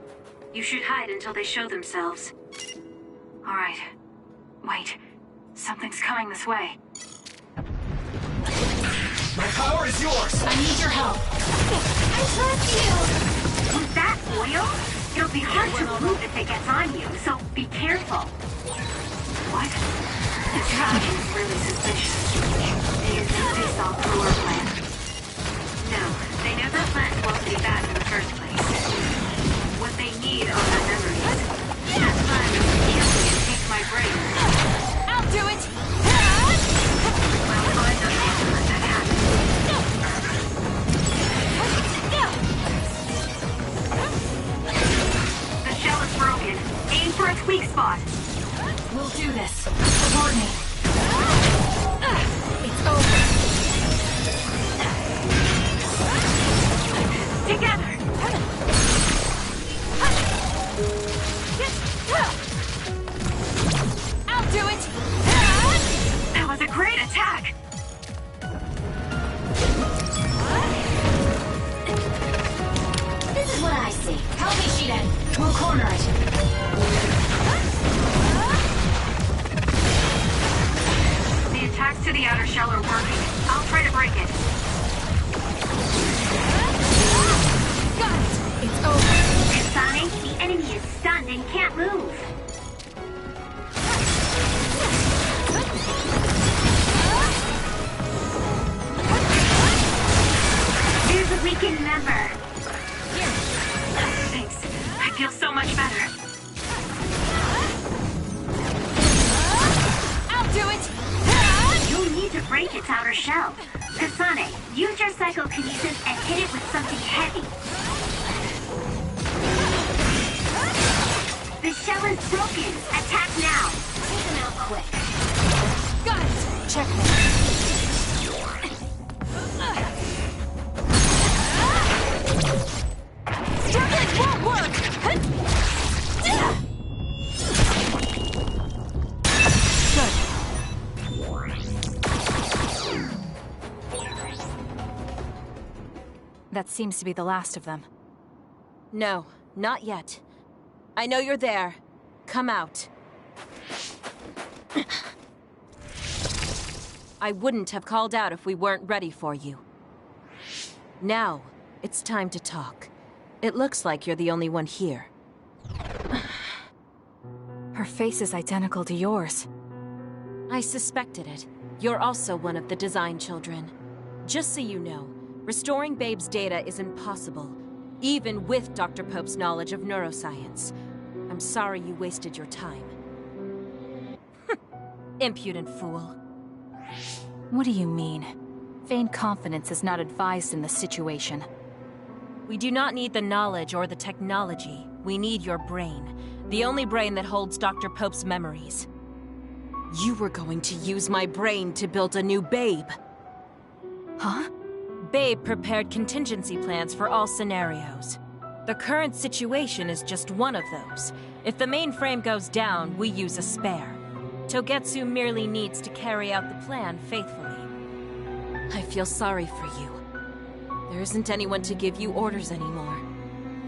Speaker 9: You should hide until they show themselves. Alright. Wait. Something's coming this way.
Speaker 16: My power is yours!
Speaker 10: I need your help.
Speaker 8: I trust you!
Speaker 9: With that oil, it'll be hard to move if it gets on you, so be careful. What? This tracking is really suspicious. They think they saw through our plan. No, they never planned for us to be back in the first place. What they need are my memories. That plan is easy and takes my brain.
Speaker 3: I'll do it.
Speaker 9: I'll find the answer when that happens. The shell is broken. Aim for its weak spot.
Speaker 3: We'll do this. Support me. It's over.
Speaker 9: Together!
Speaker 3: I'll do it!
Speaker 9: That was a great attack!
Speaker 8: This is what I see. Help me, Shiden. We'll corner it.
Speaker 9: The attacks to the outer shell are working. I'll try to break it.
Speaker 3: Got it! It's over.
Speaker 9: Kasane, the enemy is stunned and can't move. Here's a weakened member. Thanks. I feel so much better.
Speaker 3: I'll do it!
Speaker 9: You'll need to break its outer shell. Kasane, use your psychokinesis and hit it with something heavy. The shell is broken. Attack now.
Speaker 8: Take him out quick.
Speaker 3: Got it! Checkmate. That seems to be the last of them.
Speaker 14: No, not yet. I know you're there. Come out. I wouldn't have called out if we weren't ready for you. Now, it's time to talk. It looks like you're the only one here.
Speaker 3: Her face is identical to yours.
Speaker 14: I suspected it. You're also one of the design children. Just so you know, restoring Babe's data is impossible, even with Dr. Pope's knowledge of neuroscience. I'm sorry you wasted your time. Impudent fool.
Speaker 3: What do you mean? Feigned confidence is not advised in this situation.
Speaker 14: We do not need the knowledge or the technology. We need your brain. The only brain that holds Dr. Pope's memories. You were going to use my brain to build a new Babe.
Speaker 3: Huh?
Speaker 14: Babe prepared contingency plans for all scenarios. The current situation is just one of those. If the mainframe goes down, we use a spare. Togetsu merely needs to carry out the plan faithfully. I feel sorry for you. There isn't anyone to give you orders anymore.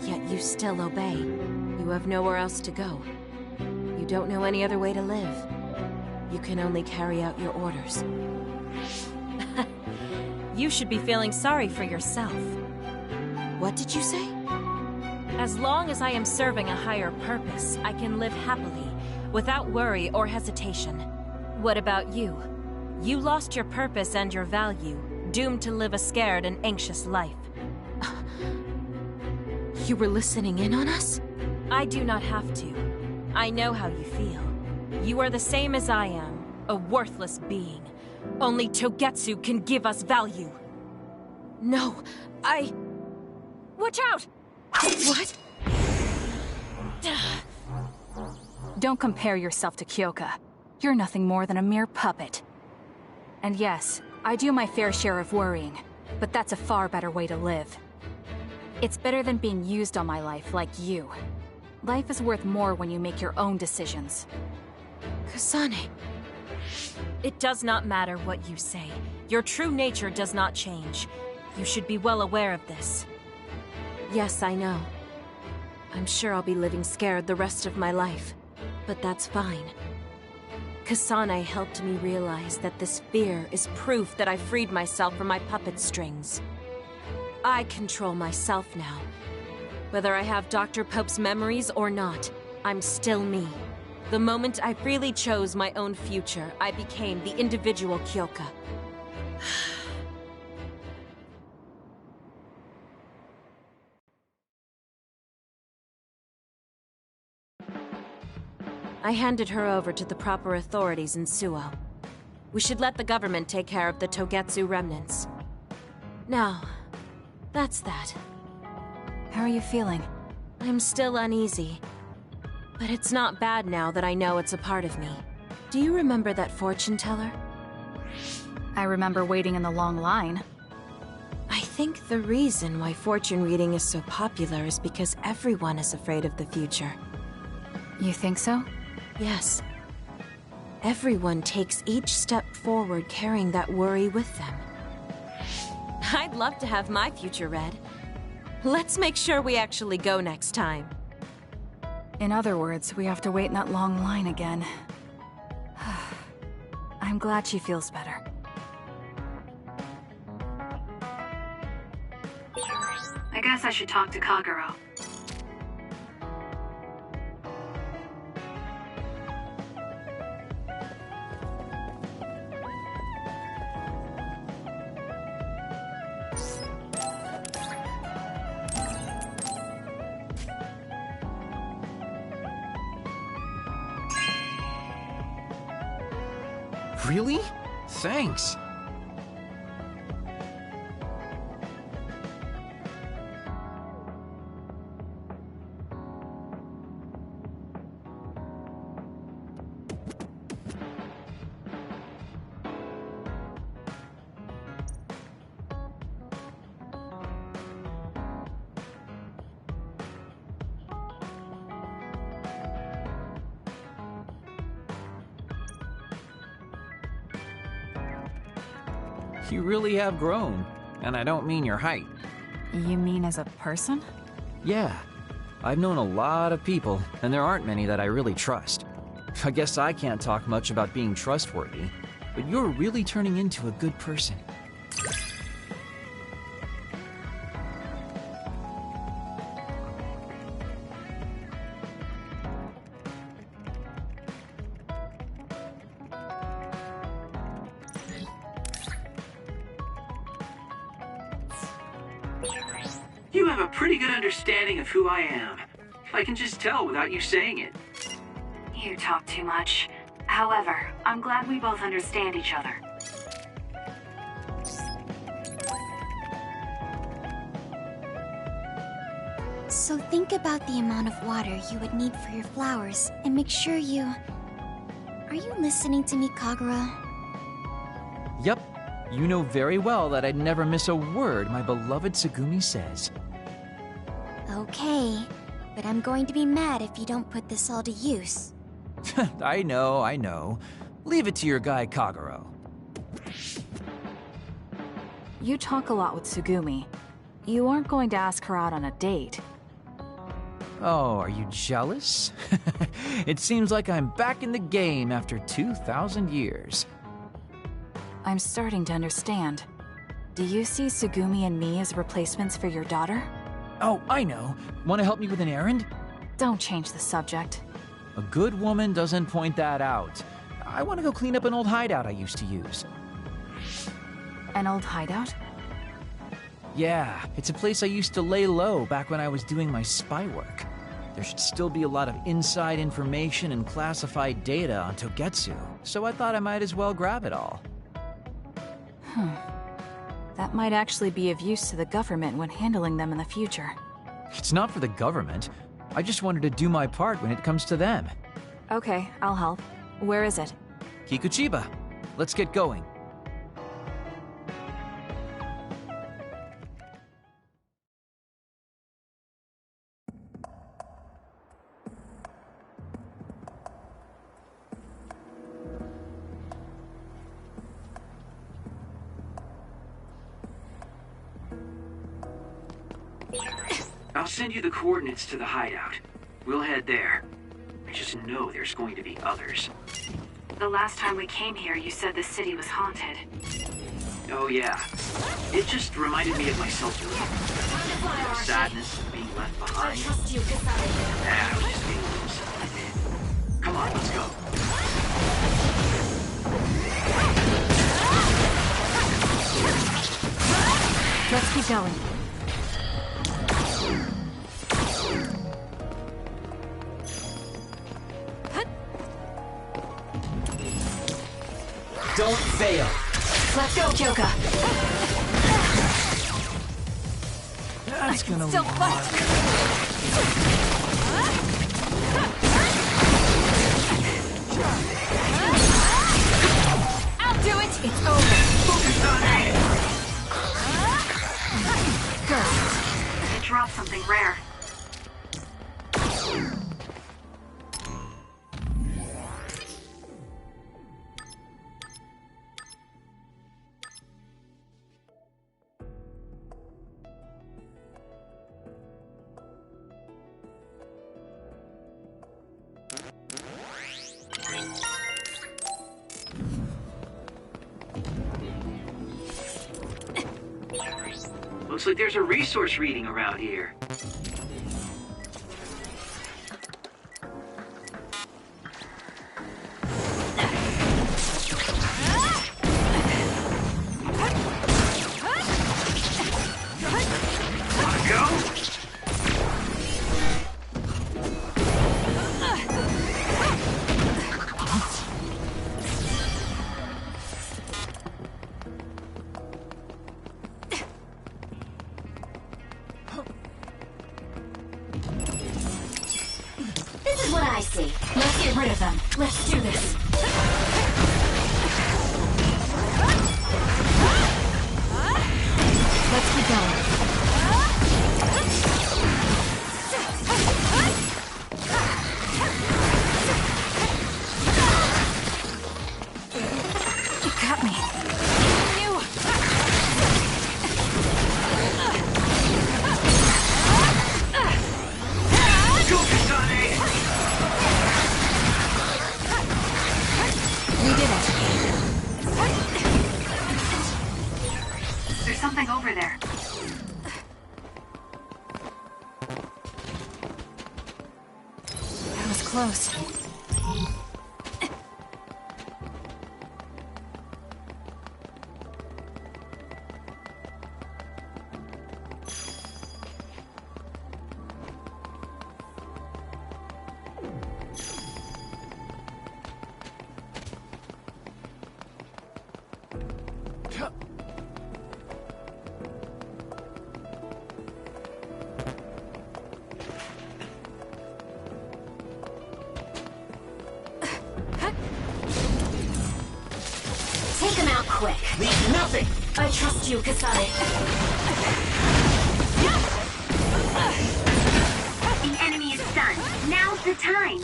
Speaker 14: Yet you still obey. You have nowhere else to go. You don't know any other way to live. You can only carry out your orders. You should be feeling sorry for yourself. What did you say? As long as I am serving a higher purpose, I can live happily, without worry or hesitation. What about you? You lost your purpose and your value, doomed to live a scared and anxious life. You were listening in on us? I do not have to. I know how you feel. You are the same as I am, a worthless being. Only Togetsu can give us value. No, Watch out! What?
Speaker 3: Don't compare yourself to Kyoka. You're nothing more than a mere puppet. And yes, I do my fair share of worrying, but that's a far better way to live. It's better than being used on my life like you. Life is worth more when you make your own decisions.
Speaker 14: Kasane. It does not matter what you say. Your true nature does not change. You should be well aware of this. Yes, I know. I'm sure I'll be living scared the rest of my life, but that's fine. Kasane helped me realize that this fear is proof that I freed myself from my puppet strings. I control myself now. Whether I have Dr. Pope's memories or not, I'm still me. The moment I freely chose my own future, I became the individual Kyoka. I handed her over to the proper authorities in Suo. We should let the government take care of the Togetsu remnants. Now, that's that.
Speaker 3: How are you feeling?
Speaker 14: I'm still uneasy. But it's not bad now that I know it's a part of me. Do you remember that fortune teller?
Speaker 3: I remember waiting in the long line.
Speaker 14: I think the reason why fortune reading is so popular is because everyone is afraid of the future.
Speaker 3: You think so?
Speaker 14: Yes. Everyone takes each step forward carrying that worry with them. I'd love to have my future read. Let's make sure we actually go next time.
Speaker 3: In other words, we have to wait in that long line again. I'm glad she feels better.
Speaker 9: I guess I should talk to Kagero.
Speaker 15: Really? Thanks. You really have grown, and I don't mean your height.
Speaker 3: You mean as a person?
Speaker 15: Yeah. I've known a lot of people, and there aren't many that I really trust. I guess I can't talk much about being trustworthy, but you're really turning into a good person.
Speaker 11: You have a pretty good understanding of who I am. I can just tell without you saying it.
Speaker 10: You talk too much. However, I'm glad we both understand each other.
Speaker 8: So think about the amount of water you would need for your flowers, and make sure you... Are you listening to me, Kagura?
Speaker 15: Yep. You know very well that I'd never miss a word my beloved Tsugumi says.
Speaker 8: Okay, but I'm going to be mad if you don't put this all to use.
Speaker 15: I know. Leave it to your guy, Kaguro.
Speaker 3: You talk a lot with Tsugumi. You aren't going to ask her out on a date.
Speaker 15: Oh, are you jealous? It seems like I'm back in the game after 2,000 years.
Speaker 3: I'm starting to understand. Do you see Tsugumi and me as replacements for your daughter?
Speaker 15: Oh, I know. Want to help me with an errand?
Speaker 3: Don't change the subject.
Speaker 15: A good woman doesn't point that out. I want to go clean up an old hideout I used to use.
Speaker 3: An old hideout?
Speaker 15: Yeah, it's a place I used to lay low back when I was doing my spy work. There should still be a lot of inside information and classified data on Togetsu, so I thought I might as well grab it all.
Speaker 3: That might actually be of use to the government when handling them in the future.
Speaker 15: It's not for the government. I just wanted to do my part when it comes to them.
Speaker 3: Okay, I'll help. Where is it?
Speaker 15: Kikuchiba. Let's get going.
Speaker 11: I'll send you the coordinates to the hideout. We'll head there. I just know there's going to be others.
Speaker 10: The last time we came here, you said the city was haunted.
Speaker 11: Oh yeah. It just reminded me of myself doing it. The sadness of being left behind.
Speaker 8: I trust you, Kasane.
Speaker 11: Yeah, I was just being a little silly. Come on, let's go.
Speaker 3: Let's keep going.
Speaker 7: Don't fail.
Speaker 3: Let's go, Kyoka.
Speaker 15: That's gonna
Speaker 3: still fight. I'll do it. It's over.
Speaker 10: It dropped something rare.
Speaker 11: Looks like there's a resource reading around here. Wanna go?
Speaker 8: This is what I see.
Speaker 3: Let's get rid of them. Let's do this. Let's keep going. You got me. You.
Speaker 9: there.
Speaker 3: That was close.
Speaker 8: Take him out quick.
Speaker 16: Leave nothing!
Speaker 8: I trust you, Kasane.
Speaker 9: The enemy is stunned. Now's the time.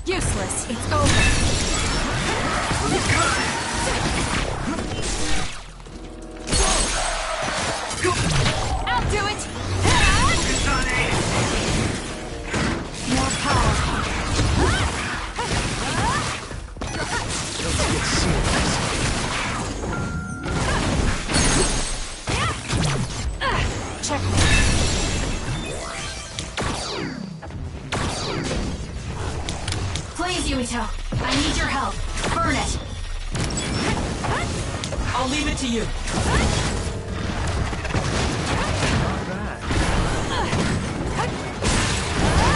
Speaker 3: Useless. It's over. I'll do it. More power. Checkmate. Please, Yuito. I need your help. Burn it.
Speaker 5: I'll leave it to you.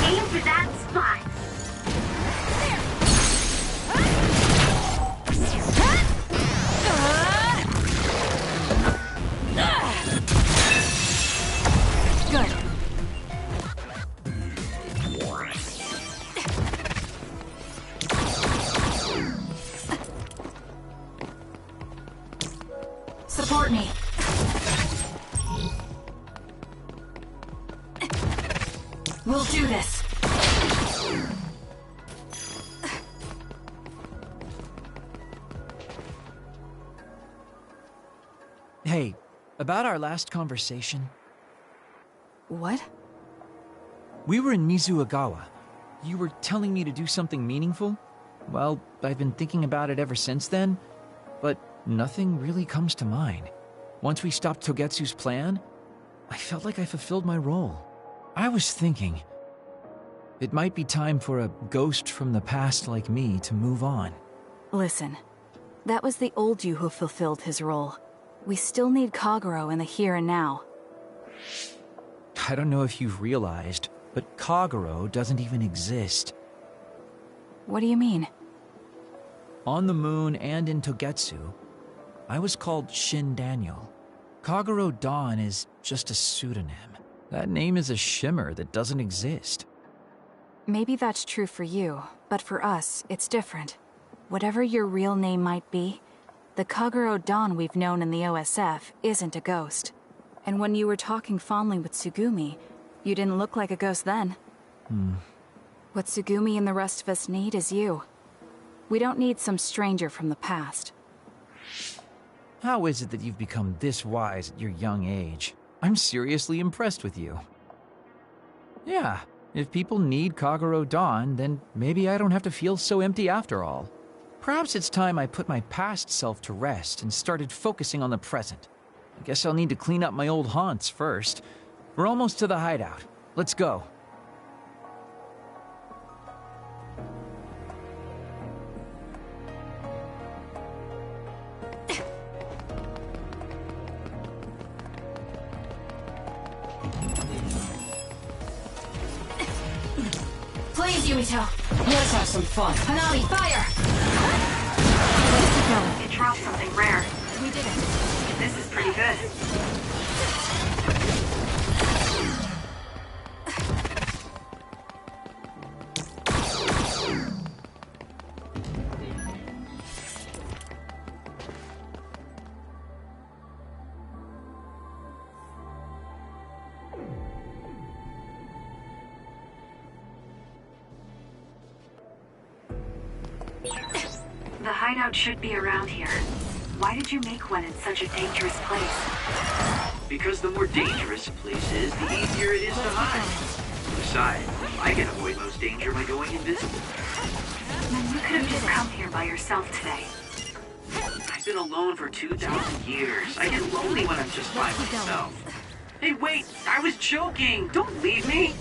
Speaker 9: Aim for that spot.
Speaker 3: Good. Support me. We'll do this.
Speaker 15: Hey, about our last conversation.
Speaker 3: What?
Speaker 15: We were in Mizuagawa. You were telling me to do something meaningful? Well, I've been thinking about it ever since then, but nothing really comes to mind. Once we stopped Togetsu's plan, I felt like I fulfilled my role. I was thinking, it might be time for a ghost from the past like me to move on.
Speaker 3: Listen, that was the old you who fulfilled his role. We still need Kagero in the here and now.
Speaker 15: I don't know if you've realized, but Kagero doesn't even exist.
Speaker 3: What do you mean?
Speaker 15: On the moon and in Togetsu, I was called Shin Daniel. Kagero Dawn is just a pseudonym. That name is a shimmer that doesn't exist.
Speaker 3: Maybe that's true for you, but for us, it's different. Whatever your real name might be, the Kagero Dawn we've known in the OSF isn't a ghost. And when you were talking fondly with Tsugumi, you didn't look like a ghost then. What Tsugumi and the rest of us need is you. We don't need some stranger from the past.
Speaker 15: How is it that you've become this wise at your young age? I'm seriously impressed with you. Yeah, if people need Kagero Dawn, then maybe I don't have to feel so empty after all. Perhaps it's time I put my past self to rest and started focusing on the present. I guess I'll need to clean up my old haunts first. We're almost to the hideout. Let's go.
Speaker 3: Please, Yuito.
Speaker 5: Let's have some fun.
Speaker 3: Hanabi, fire!
Speaker 9: It dropped something rare.
Speaker 3: We did it.
Speaker 9: This is pretty good. The hideout should be around here. Why did you make one in such a dangerous place?
Speaker 11: Because the more dangerous a place is, the easier it is to hide. Besides, I can avoid most danger by going invisible.
Speaker 9: You could have just come here by yourself today.
Speaker 11: I've been alone for 2,000 years. I get lonely when I'm just by myself. Hey, wait! I was joking! Don't leave me!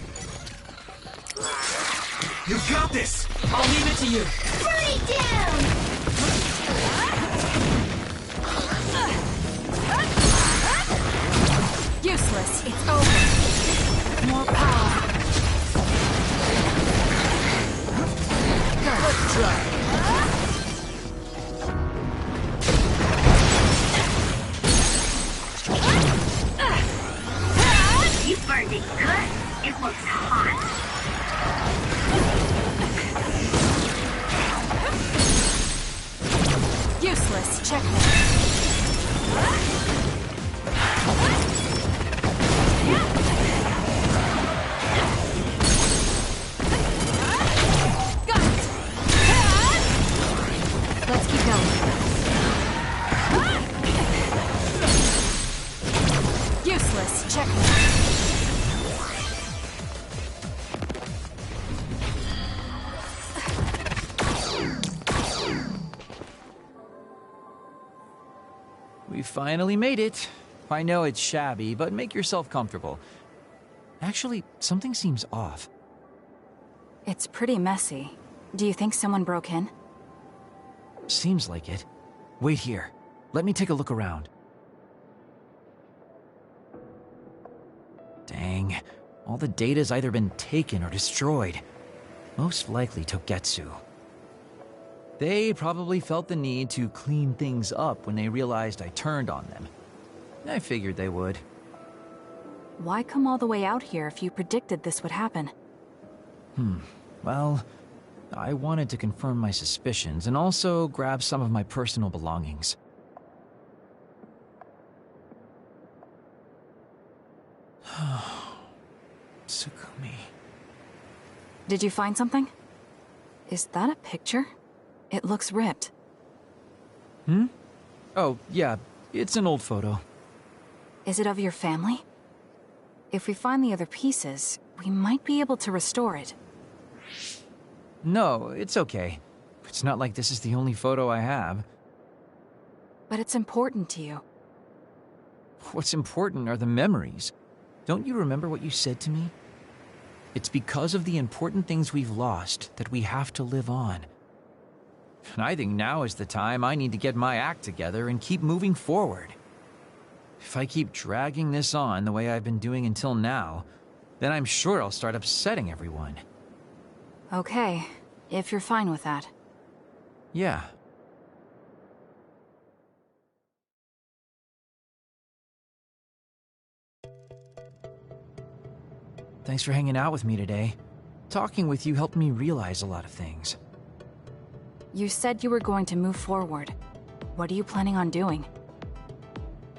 Speaker 16: You got this!
Speaker 5: I'll leave it to you.
Speaker 8: Burn it down!
Speaker 3: Useless. It's over. More power.
Speaker 5: Let's try.
Speaker 9: You burned it good. It looks hot.
Speaker 3: Useless. Checkmate. Let's keep going. Useless. Checkmate.
Speaker 15: We finally made it. I know it's shabby, but make yourself comfortable. Actually, something seems off.
Speaker 3: It's pretty messy. Do you think someone broke in?
Speaker 15: Seems like it. Wait here. Let me take a look around. Dang. All the data's either been taken or destroyed. Most likely Togetsu. They probably felt the need to clean things up when they realized I turned on them. I figured they would.
Speaker 3: Why come all the way out here if you predicted this would happen?
Speaker 15: Well, I wanted to confirm my suspicions and also grab some of my personal belongings. Tsukumi.
Speaker 3: Did you find something? Is that a picture? It looks ripped.
Speaker 15: Oh, yeah, it's an old photo.
Speaker 3: Is it of your family? If we find the other pieces, we might be able to restore it.
Speaker 15: No, it's okay. It's not like this is the only photo I have.
Speaker 3: But it's important to you.
Speaker 15: What's important are the memories. Don't you remember what you said to me? It's because of the important things we've lost that we have to live on. And I think now is the time I need to get my act together and keep moving forward. If I keep dragging this on the way I've been doing until now, then I'm sure I'll start upsetting everyone.
Speaker 3: Okay, if you're fine with that.
Speaker 15: Yeah. Thanks for hanging out with me today. Talking with you helped me realize a lot of things.
Speaker 3: You said you were going to move forward. What are you planning on doing?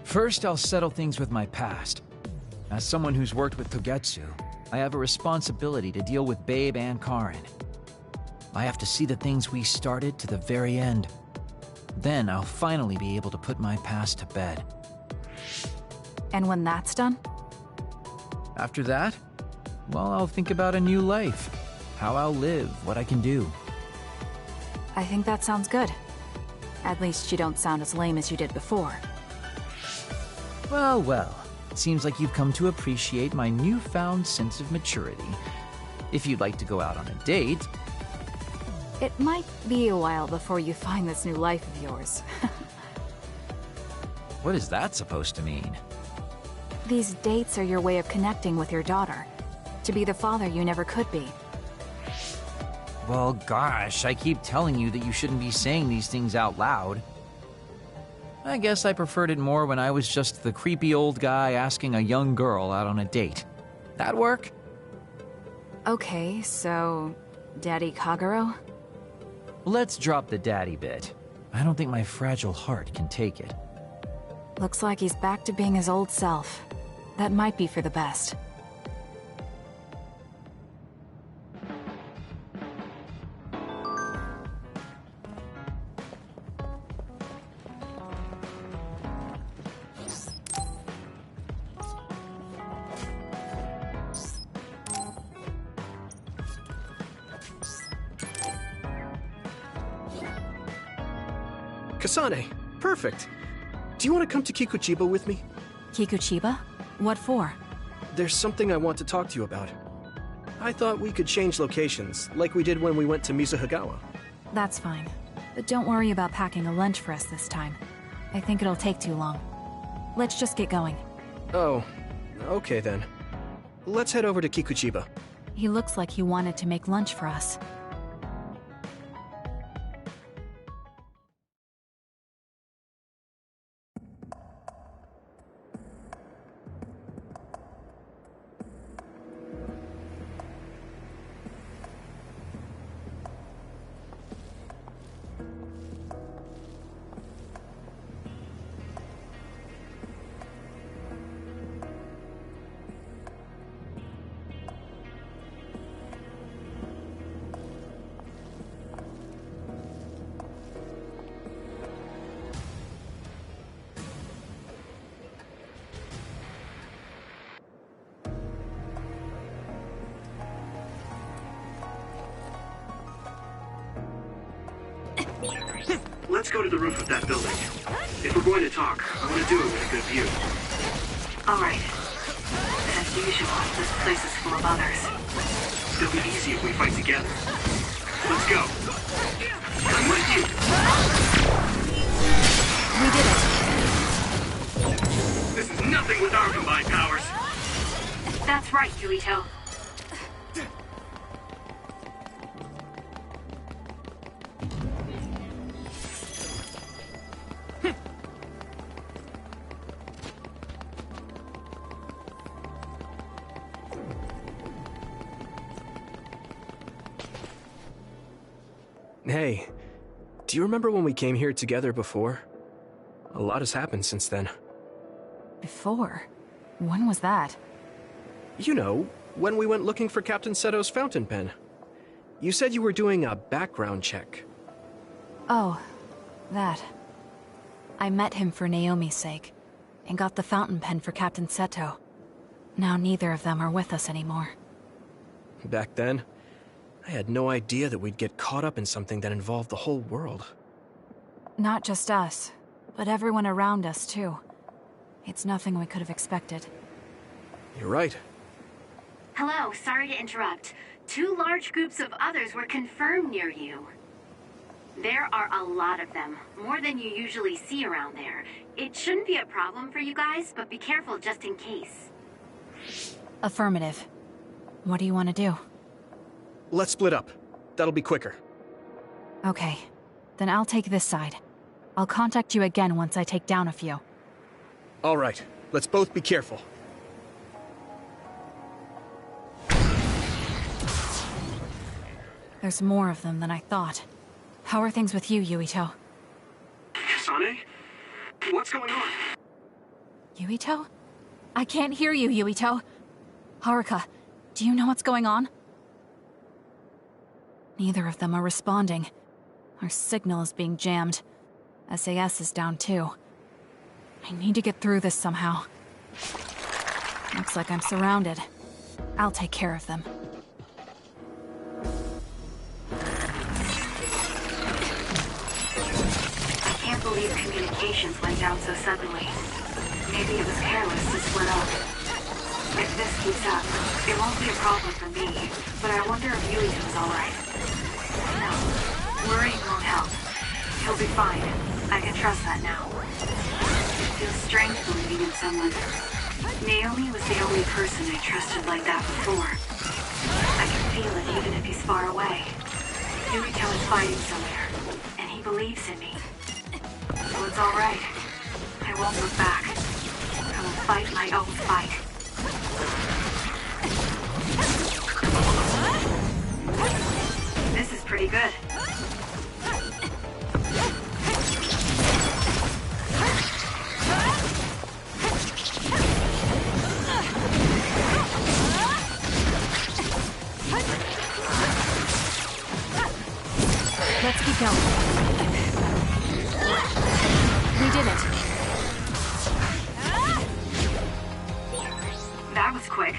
Speaker 15: First, I'll settle things with my past. As someone who's worked with Togetsu, I have a responsibility to deal with Babe and Karen. I have to see the things we started to the very end. Then I'll finally be able to put my past to bed.
Speaker 3: And when that's done?
Speaker 15: After that, well, I'll think about a new life. How I'll live, what I can do.
Speaker 3: I think that sounds good. At least you don't sound as lame as you did before.
Speaker 15: Well, well. It seems like you've come to appreciate my newfound sense of maturity. If you'd like to go out on a date...
Speaker 3: It might be a while before you find this new life of yours.
Speaker 15: What is that supposed to mean?
Speaker 3: These dates are your way of connecting with your daughter. To be the father you never could be.
Speaker 15: Well, gosh, I keep telling you that you shouldn't be saying these things out loud. I guess I preferred it more when I was just the creepy old guy asking a young girl out on a date. That work?
Speaker 3: Okay, so... Daddy Kagero?
Speaker 15: Let's drop the daddy bit. I don't think my fragile heart can take it.
Speaker 3: Looks like he's back to being his old self. That might be for the best.
Speaker 2: Kasane, perfect. Do you want to come to Kikuchiba with me?
Speaker 3: Kikuchiba? What for?
Speaker 2: There's something I want to talk to you about. I thought we could change locations, like we did when we went to Mizuhagawa.
Speaker 3: That's fine. But don't worry about packing a lunch for us this time. I think it'll take too long. Let's just get going.
Speaker 2: Oh, okay then. Let's head over to Kikuchiba.
Speaker 3: He looks like he wanted to make lunch for us.
Speaker 11: Let's go to the roof of that building. If we're going to talk, I want to do it with a good view.
Speaker 9: Alright. As usual, this place is full of others.
Speaker 11: It'll be easy if we fight together. Let's go. I'm with you.
Speaker 3: We did it.
Speaker 11: This is nothing with our combined powers.
Speaker 9: That's right, Yuito.
Speaker 2: Hey, do you remember when we came here together before? A lot has happened since then.
Speaker 3: Before? When was that?
Speaker 2: You know, when we went looking for Captain Seto's fountain pen. You said you were doing a background check.
Speaker 3: Oh, that. I met him for Naomi's sake, and got the fountain pen for Captain Seto. Now neither of them are with us anymore.
Speaker 2: Back then, I had no idea that we'd get caught up in something that involved the whole world.
Speaker 3: Not just us, but everyone around us too. It's nothing we could have expected.
Speaker 2: You're right.
Speaker 9: Hello, sorry to interrupt. 2 large groups of others were confirmed near you. There are a lot of them, more than you usually see around there. It shouldn't be a problem for you guys, but be careful just in case.
Speaker 3: Affirmative. What do you want to do?
Speaker 2: Let's split up. That'll be quicker.
Speaker 3: Okay. Then I'll take this side. I'll contact you again once I take down a few.
Speaker 2: All right. Let's both be careful.
Speaker 3: There's more of them than I thought. How are things with you, Yuito?
Speaker 11: Kasane? What's going on?
Speaker 3: Yuito? I can't hear you, Yuito. Haruka, do you know what's going on? Neither of them are responding. Our signal is being jammed. SAS is down too. I need to get through this somehow. Looks like I'm surrounded. I'll take care of them.
Speaker 9: I can't believe communications went down so suddenly. Maybe it was careless to split up. If this keeps up, it won't be a problem for me, but I wonder if Yuito's alright. No, worrying won't help. He'll be fine. I can trust that now. It feels strange believing in someone. Naomi was the only person I trusted like that before. I can feel it even if he's far away. Yuito is fighting somewhere, and he believes in me. So it's alright. I won't look back. I will fight my own fight. This is pretty good.
Speaker 3: Let's keep going. We did it.
Speaker 9: That was quick.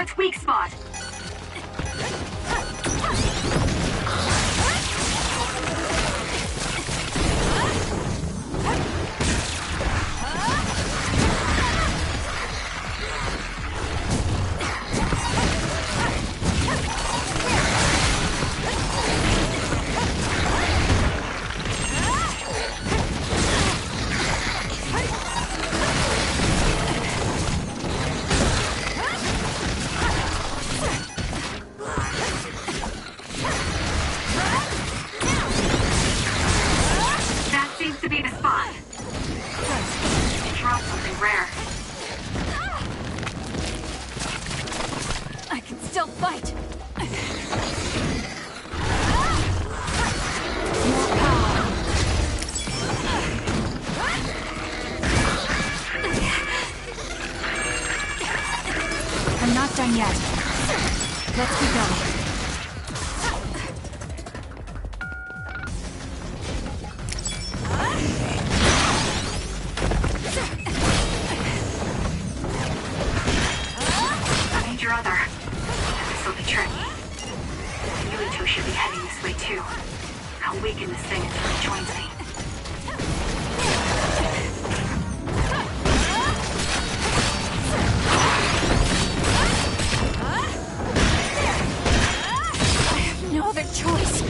Speaker 9: for its weak spot.
Speaker 3: Done yet. Let's keep going.
Speaker 9: I need your other. This will be tricky. Yuito should be heading this way too. I'll weaken this thing until he joins me.
Speaker 3: Choice.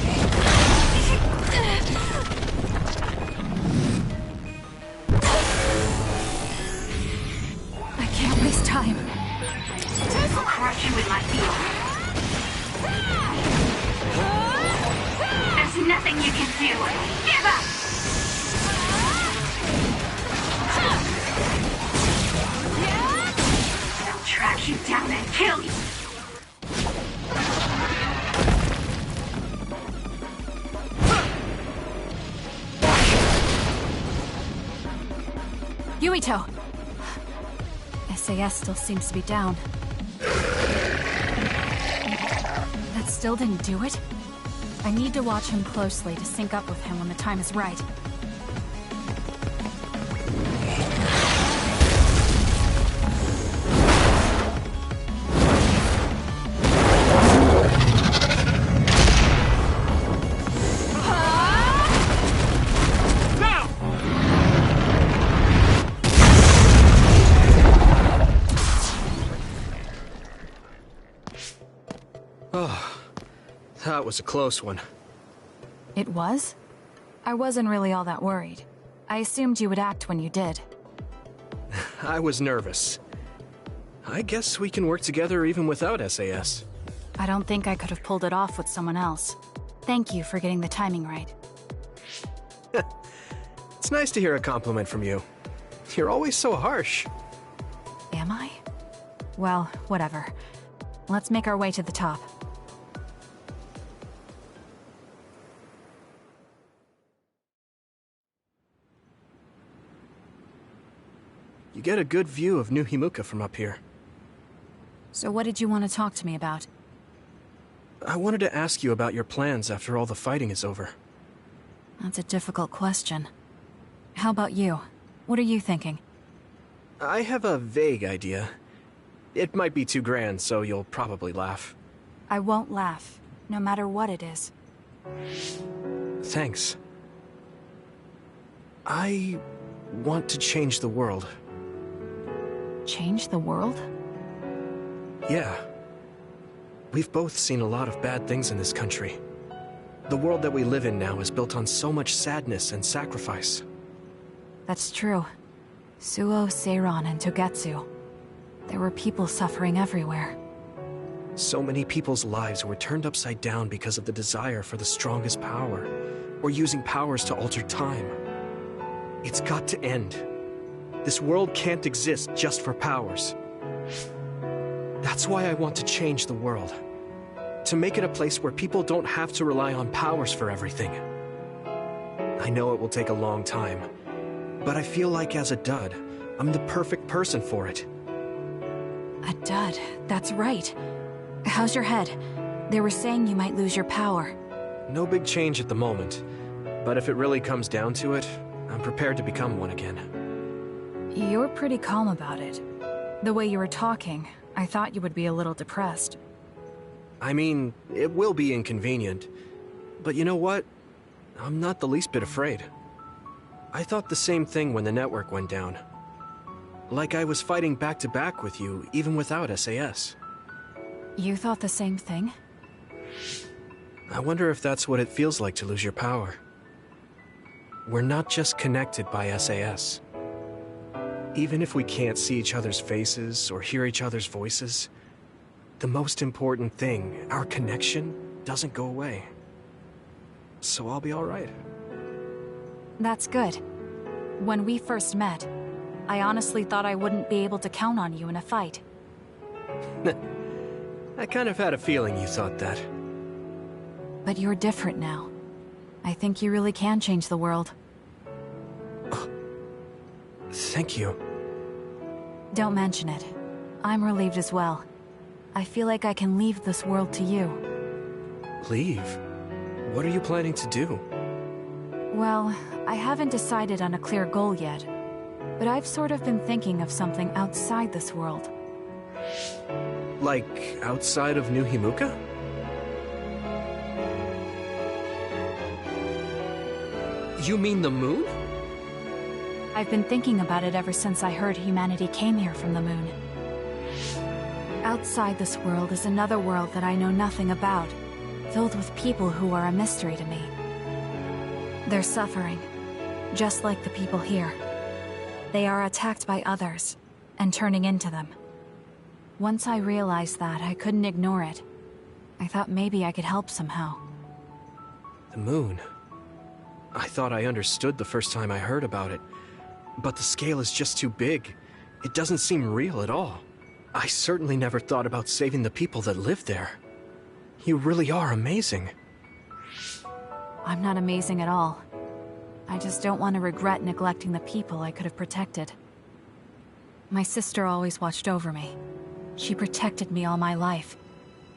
Speaker 3: I can't waste time.
Speaker 9: I'll crush you with my heel. There's nothing you can do. Give up! They'll track you down and kill you.
Speaker 3: Yuito! SAS still seems to be down. That still didn't do it? I need to watch him closely to sync up with him when the time is right.
Speaker 2: That was a close one.
Speaker 3: It was? I wasn't really all that worried. I assumed you would act when you did.
Speaker 2: I was nervous. I guess we can work together even without SAS.
Speaker 3: I don't think I could have pulled it off with someone else. Thank you for getting the timing right.
Speaker 2: It's nice to hear a compliment from you. You're always so harsh.
Speaker 3: Am I? Well, whatever. Let's make our way to the top.
Speaker 2: You get a good view of New Himuka from up here.
Speaker 3: So what did you want to talk to me about?
Speaker 2: I wanted to ask you about your plans after all the fighting is over.
Speaker 3: That's a difficult question. How about you? What are you thinking?
Speaker 2: I have a vague idea. It might be too grand, so you'll probably laugh.
Speaker 3: I won't laugh, no matter what it is.
Speaker 2: Thanks. I want to change the world.
Speaker 3: Change the world?
Speaker 2: Yeah. We've both seen a lot of bad things in this country. The world that we live in now is built on so much sadness and sacrifice.
Speaker 3: That's true. Suo, Seiran, and Togetsu. There were people suffering everywhere.
Speaker 2: So many people's lives were turned upside down because of the desire for the strongest power, or using powers to alter time. It's got to end. This world can't exist just for powers. That's why I want to change the world. To make it a place where people don't have to rely on powers for everything. I know it will take a long time, but I feel like as a dud, I'm the perfect person for it.
Speaker 3: A dud, that's right. How's your head? They were saying you might lose your power.
Speaker 2: No big change at the moment, but if it really comes down to it, I'm prepared to become one again.
Speaker 3: You're pretty calm about it. The way you were talking, I thought you would be a little depressed.
Speaker 2: I mean, it will be inconvenient. But you know what? I'm not the least bit afraid. I thought the same thing when the network went down. Like I was fighting back-to-back with you, even without SAS.
Speaker 3: You thought the same thing?
Speaker 2: I wonder if that's what it feels like to lose your power. We're not just connected by SAS. Even if we can't see each other's faces or hear each other's voices, the most important thing, our connection, doesn't go away. So I'll be all right.
Speaker 3: That's good. When we first met, I honestly thought I wouldn't be able to count on you in a fight.
Speaker 2: I kind of had a feeling you thought that.
Speaker 3: But you're different now. I think you really can change the world.
Speaker 2: Thank you.
Speaker 3: Don't mention it. I'm relieved as well. I feel like I can leave this world to you.
Speaker 2: Leave? What are you planning to do?
Speaker 3: Well, I haven't decided on a clear goal yet, but I've sort of been thinking of something outside this world.
Speaker 2: Like, outside of New Himuka? You mean the moon?
Speaker 3: I've been thinking about it ever since I heard humanity came here from the moon. Outside this world is another world that I know nothing about, filled with people who are a mystery to me. They're suffering, just like the people here. They are attacked by others, and turning into them. Once I realized that, I couldn't ignore it. I thought maybe I could help somehow.
Speaker 2: The moon? I thought I understood the first time I heard about it. But the scale is just too big. It doesn't seem real at all. I certainly never thought about saving the people that live there. You really are amazing.
Speaker 3: I'm not amazing at all. I just don't want to regret neglecting the people I could have protected. My sister always watched over me. She protected me all my life.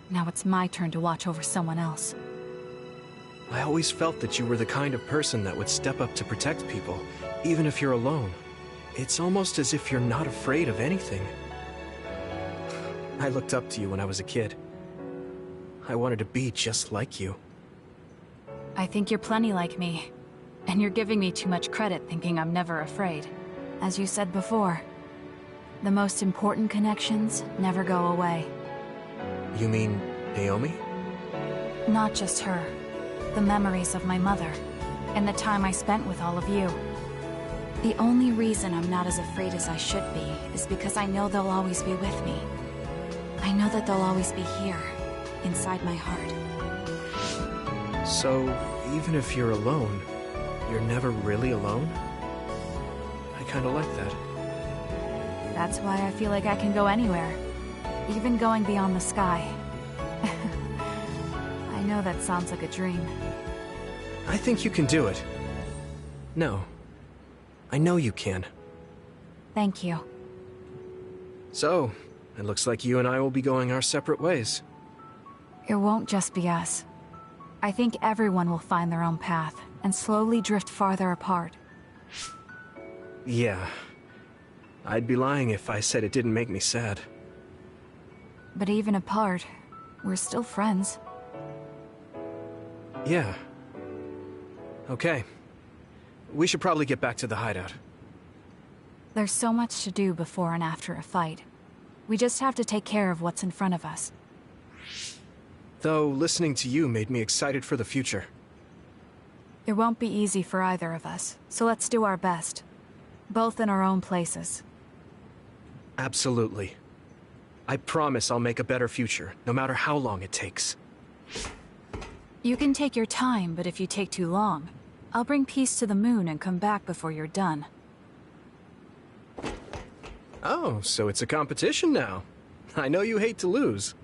Speaker 3: Now it's my turn to watch over someone else.
Speaker 2: I always felt that you were the kind of person that would step up to protect people, even if you're alone. It's almost as if you're not afraid of anything. I looked up to you when I was a kid. I wanted to be just like you.
Speaker 3: I think you're plenty like me. And you're giving me too much credit thinking I'm never afraid. As you said before, the most important connections never go away.
Speaker 2: You mean Naomi?
Speaker 3: Not just her. The memories of my mother, and the time I spent with all of you. The only reason I'm not as afraid as I should be is because I know they'll always be with me. I know that they'll always be here, inside my heart.
Speaker 2: So, even if you're alone, you're never really alone? I kinda like that.
Speaker 3: That's why I feel like I can go anywhere, even going beyond the sky. I know that sounds like a dream.
Speaker 2: I think you can do it. No. I know you can.
Speaker 3: Thank you.
Speaker 2: So, it looks like you and I will be going our separate ways.
Speaker 3: It won't just be us. I think everyone will find their own path, and slowly drift farther apart.
Speaker 2: Yeah. I'd be lying if I said it didn't make me sad.
Speaker 3: But even apart, we're still friends.
Speaker 2: Yeah. Okay. We should probably get back to the hideout.
Speaker 3: There's so much to do before and after a fight. We just have to take care of what's in front of us.
Speaker 2: Though, listening to you made me excited for the future.
Speaker 3: It won't be easy for either of us, so let's do our best. Both in our own places.
Speaker 2: Absolutely. I promise I'll make a better future, no matter how long it takes.
Speaker 3: You can take your time, but if you take too long, I'll bring peace to the moon and come back before you're done.
Speaker 2: Oh, so it's a competition now. I know you hate to lose.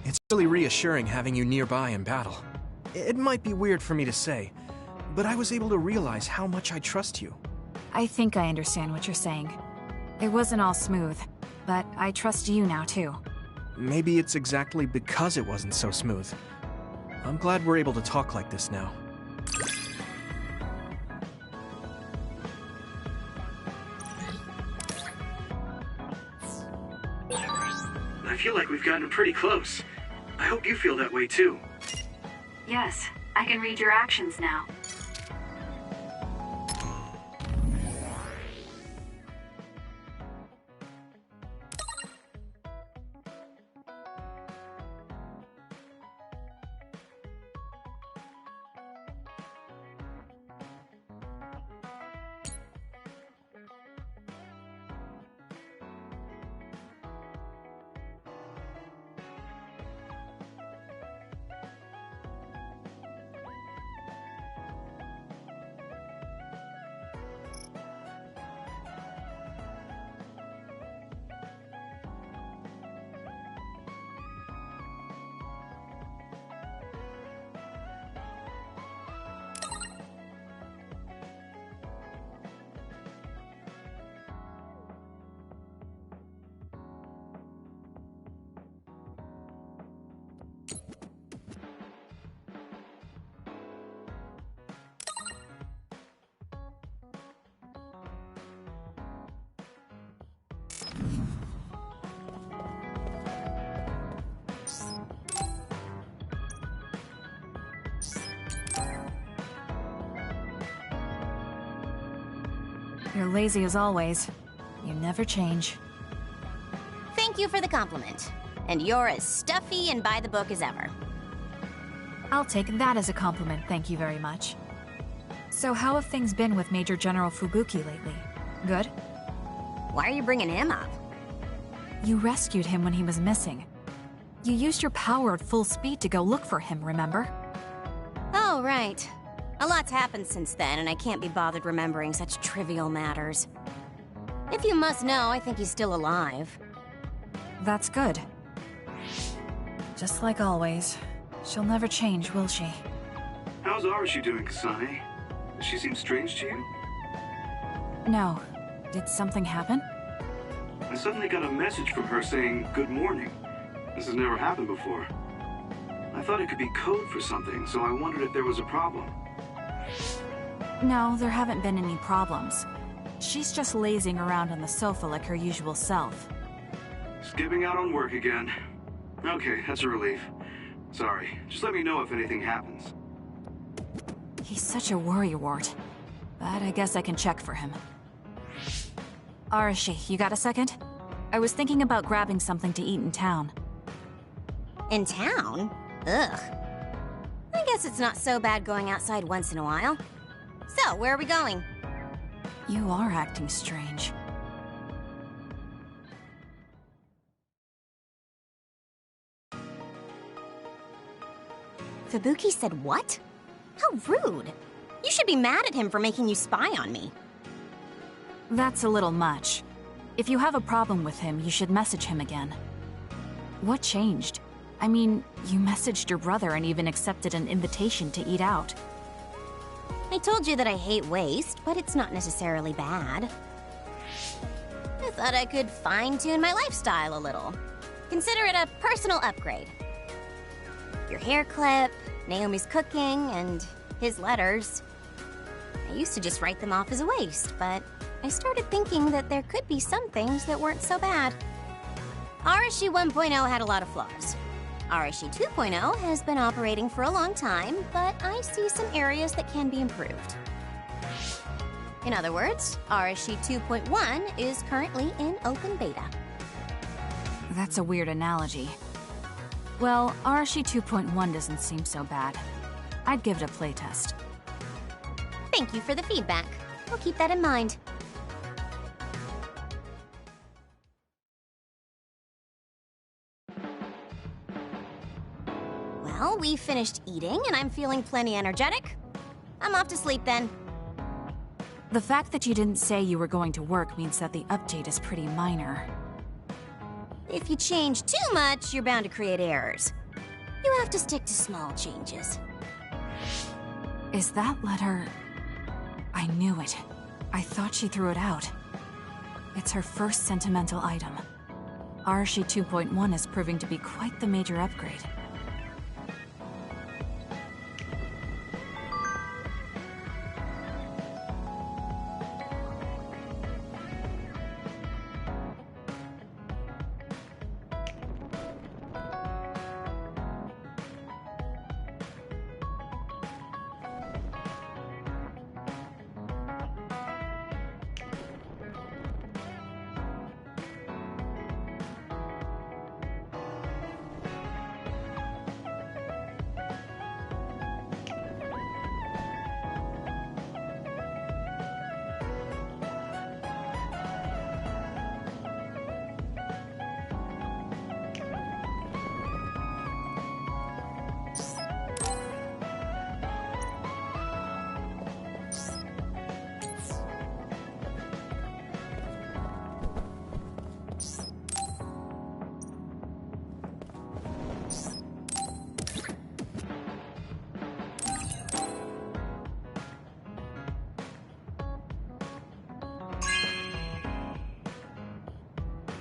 Speaker 2: It's really reassuring having you nearby in battle. It might be weird for me to say, but I was able to realize how much I trust you.
Speaker 3: I think I understand what you're saying. It wasn't all smooth, but I trust you now too.
Speaker 2: Maybe it's exactly because it wasn't so smooth. I'm glad we're able to talk like this now.
Speaker 11: I feel like we've gotten pretty close. I hope you feel that way too.
Speaker 10: Yes, I can read your actions now.
Speaker 3: You're lazy as always. You never change.
Speaker 4: Thank you for the compliment. And you're as stuffy and by the book as ever.
Speaker 3: I'll take that as a compliment, thank you very much. So how have things been with Major General Fubuki lately? Good?
Speaker 4: Why are you bringing him up?
Speaker 3: You rescued him when he was missing. You used your power at full speed to go look for him, remember?
Speaker 4: Oh, right. A lot's happened since then, and I can't be bothered remembering such trivial matters. If you must know, I think he's still alive.
Speaker 3: That's good. Just like always. She'll never change, will she?
Speaker 11: How's Arashi doing, Kasane? Does she seem strange to you?
Speaker 3: No. Did something happen?
Speaker 11: I suddenly got a message from her saying, "Good morning." This has never happened before. I thought it could be code for something, so I wondered if there was a problem.
Speaker 3: No, there haven't been any problems. She's just lazing around on the sofa like her usual self.
Speaker 11: Skipping out on work again. Okay, that's a relief. Sorry, just let me know if anything happens.
Speaker 3: He's such a worrywart. But I guess I can check for him. Arashi, you got a second? I was thinking about grabbing something to eat in town.
Speaker 4: In town? Ugh. I guess it's not so bad going outside once in a while. So, where are we going?
Speaker 3: You are acting strange.
Speaker 4: Fubuki said what? How rude. You should be mad at him for making you spy on me.
Speaker 3: That's a little much. If you have a problem with him, you should message him again. What changed? I mean, you messaged your brother and even accepted an invitation to eat out.
Speaker 4: I told you that I hate waste, but it's not necessarily bad. I thought I could fine-tune my lifestyle a little. Consider it a personal upgrade. Your hair clip, Naomi's cooking, and his letters. I used to just write them off as a waste, but I started thinking that there could be some things that weren't so bad. Arashi 1.0 had a lot of flaws. Arashi 2.0 has been operating for a long time, but I see some areas that can be improved. In other words, Arashi 2.1 is currently in open beta.
Speaker 3: That's a weird analogy. Well, Arashi 2.1 doesn't seem so bad. I'd give it a playtest.
Speaker 4: Thank you for the feedback. I'll keep that in mind. Well, we finished eating, and I'm feeling plenty energetic. I'm off to sleep then.
Speaker 3: The fact that you didn't say you were going to work means that the update is pretty minor.
Speaker 4: If you change too much, you're bound to create errors. You have to stick to small changes.
Speaker 3: Is that letter... I knew it. I thought she threw it out. It's her first sentimental item. Arashi 2.1 is proving to be quite the major upgrade.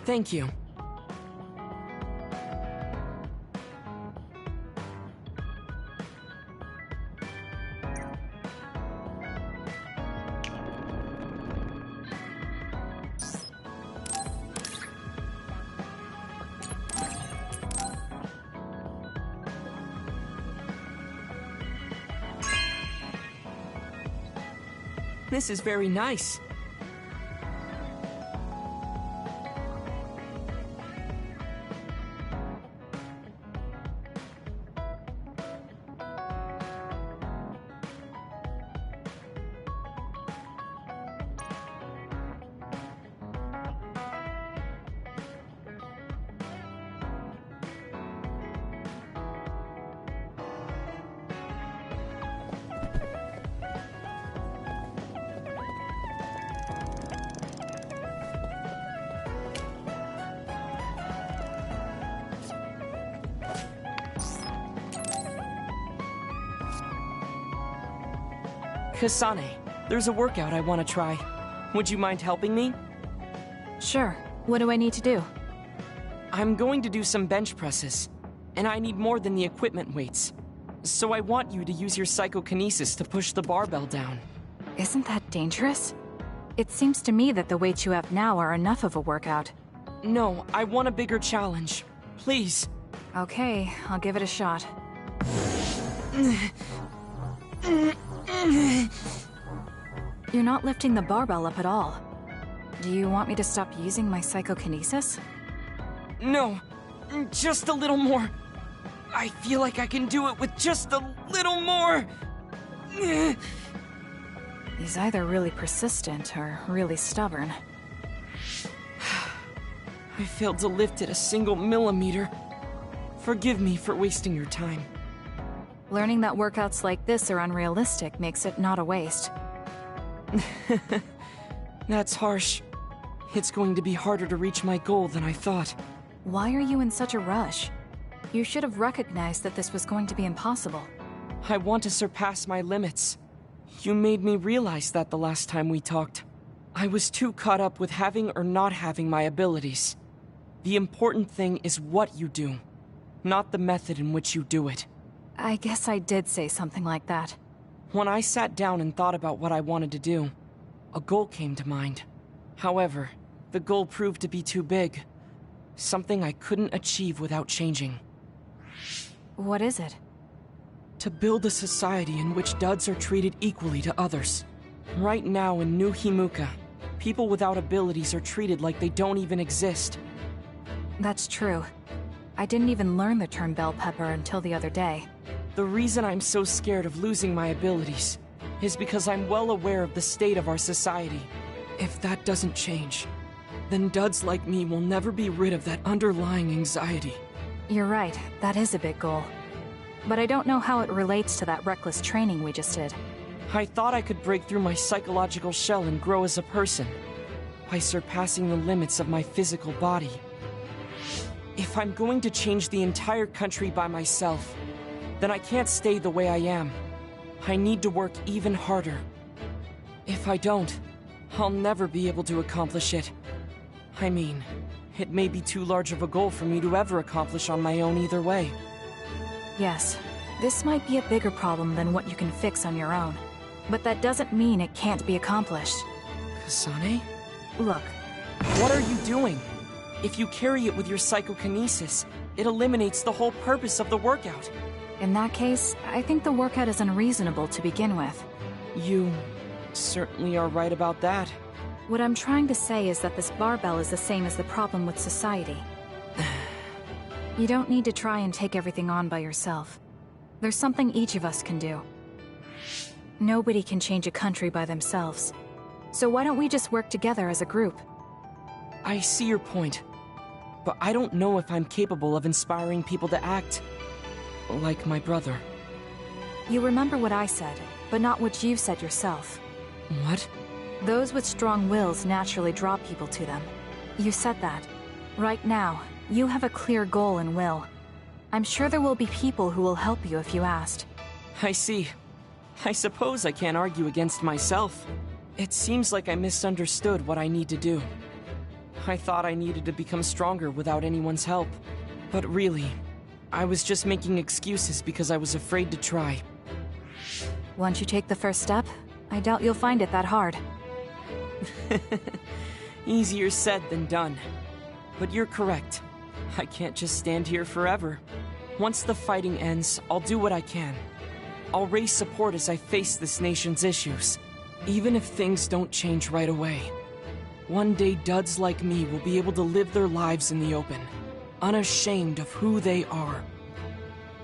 Speaker 5: Thank you. This is very nice. Kasane, there's a workout I want to try. Would you mind helping me?
Speaker 3: Sure. What do I need to do?
Speaker 5: I'm going to do some bench presses, and I need more than the equipment weights. So I want you to use your psychokinesis to push the barbell down.
Speaker 3: Isn't that dangerous? It seems to me that the weights you have now are enough of a workout.
Speaker 5: No, I want a bigger challenge. Please.
Speaker 3: Okay, I'll give it a shot. You're not lifting the barbell up at all. Do you want me to stop using my psychokinesis?
Speaker 5: No, just a little more. I feel like I can do it with just a little more.
Speaker 3: He's either really persistent or really stubborn.
Speaker 5: I failed to lift it a single millimeter. Forgive me for wasting your time.
Speaker 3: Learning that workouts like this are unrealistic makes it not a waste.
Speaker 5: That's harsh. It's going to be harder to reach my goal than I thought.
Speaker 3: Why are you in such a rush? You should have recognized that this was going to be impossible.
Speaker 5: I want to surpass my limits. You made me realize that the last time we talked. I was too caught up with having or not having my abilities. The important thing is what you do, not the method in which you do it.
Speaker 3: I guess I did say something like that.
Speaker 5: When I sat down and thought about what I wanted to do, a goal came to mind. However, the goal proved to be too big. Something I couldn't achieve without changing.
Speaker 3: What is it?
Speaker 5: To build a society in which duds are treated equally to others. Right now in New Himuka, people without abilities are treated like they don't even exist.
Speaker 3: That's true. I didn't even learn the term bell pepper until the other day.
Speaker 5: The reason I'm so scared of losing my abilities is because I'm well aware of the state of our society. If that doesn't change, then duds like me will never be rid of that underlying anxiety.
Speaker 3: You're right, that is a big goal. But I don't know how it relates to that reckless training we just did.
Speaker 5: I thought I could break through my psychological shell and grow as a person, by surpassing the limits of my physical body. If I'm going to change the entire country by myself, then I can't stay the way I am. I need to work even harder. If I don't, I'll never be able to accomplish it. I mean, it may be too large of a goal for me to ever accomplish on my own either way.
Speaker 3: Yes, this might be a bigger problem than what you can fix on your own. But that doesn't mean it can't be accomplished.
Speaker 5: Kasane?
Speaker 3: Look.
Speaker 5: What are you doing? If you carry it with your psychokinesis, it eliminates the whole purpose of the workout.
Speaker 3: In that case, I think the workout is unreasonable to begin with.
Speaker 5: You certainly are right about that.
Speaker 3: What I'm trying to say is that this barbell is the same as the problem with society. You don't need to try and take everything on by yourself. There's something each of us can do. Nobody can change a country by themselves. So why don't we just work together as a group?
Speaker 5: I see your point. But I don't know if I'm capable of inspiring people to act like my brother.
Speaker 3: You remember what I said, but not what you said yourself.
Speaker 5: What?
Speaker 3: Those with strong wills naturally draw people to them. You said that. Right now, you have a clear goal and will. I'm sure there will be people who will help you if you asked.
Speaker 5: I see. I suppose I can't argue against myself. It seems like I misunderstood what I need to do. I thought I needed to become stronger without anyone's help. But really, I was just making excuses because I was afraid to try.
Speaker 3: Once you take the first step, I doubt you'll find it that hard.
Speaker 5: Easier said than done. But you're correct. I can't just stand here forever. Once the fighting ends, I'll do what I can. I'll raise support as I face this nation's issues, even if things don't change right away. One day duds like me will be able to live their lives in the open, unashamed of who they are.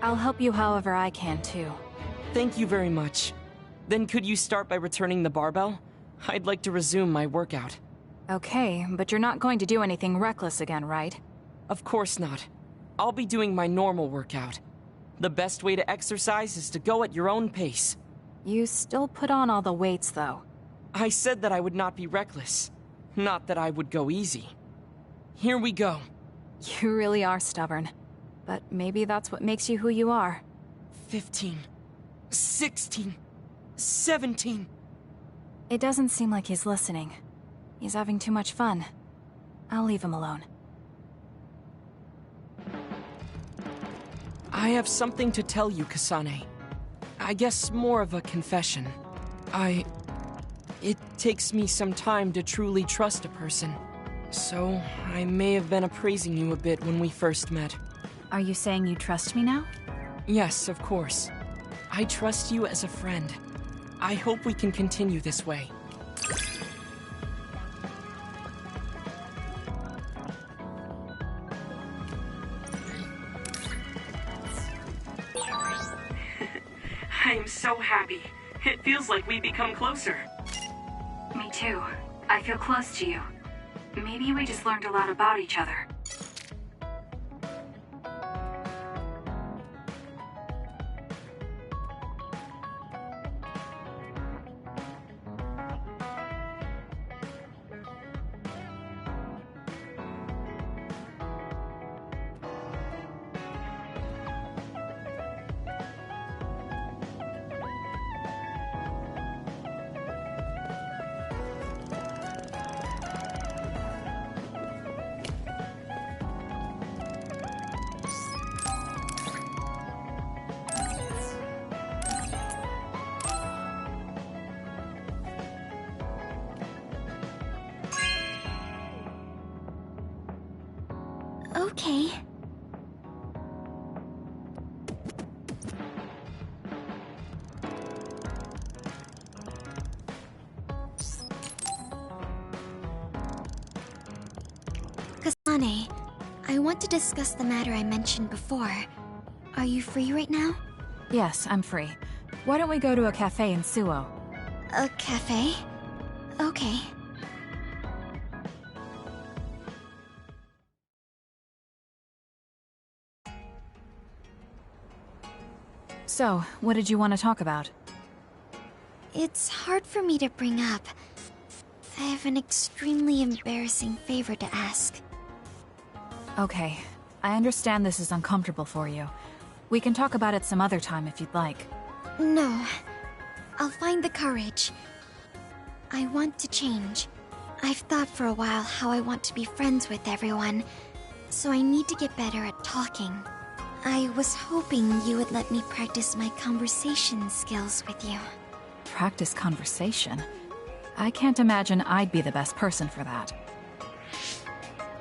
Speaker 3: I'll help you however I can, too.
Speaker 5: Thank you very much. Then could you start by returning the barbell? I'd like to resume my workout.
Speaker 3: Okay, but you're not going to do anything reckless again, right?
Speaker 5: Of course not. I'll be doing my normal workout. The best way to exercise is to go at your own pace.
Speaker 3: You still put on all the weights, though.
Speaker 5: I said that I would not be reckless. Not that I would go easy. Here we go.
Speaker 3: You really are stubborn. But maybe that's what makes you who you are.
Speaker 5: 15. 16. 17.
Speaker 3: It doesn't seem like he's listening. He's having too much fun. I'll leave him alone.
Speaker 5: I have something to tell you, Kasane. I guess more of a confession. It takes me some time to truly trust a person. So, I may have been appraising you a bit when we first met.
Speaker 3: Are you saying you trust me now?
Speaker 5: Yes, of course. I trust you as a friend. I hope we can continue this way.
Speaker 17: I am so happy. It feels like we've become closer.
Speaker 10: Me too. I feel close to you. Maybe we just learned a lot about each other.
Speaker 8: Okay. Kasane, I want to discuss the matter I mentioned before. Are you free right now?
Speaker 3: Yes, I'm free. Why don't we go to a cafe in Suo?
Speaker 8: A cafe? Okay.
Speaker 3: So, what did you want to talk about?
Speaker 8: It's hard for me to bring up. I have an extremely embarrassing favor to ask.
Speaker 3: Okay, I understand this is uncomfortable for you. We can talk about it some other time if you'd like.
Speaker 8: No. I'll find the courage. I want to change. I've thought for a while how I want to be friends with everyone, so I need to get better at talking. I was hoping you would let me practice my conversation skills with you.
Speaker 3: Practice conversation? I can't imagine I'd be the best person for that.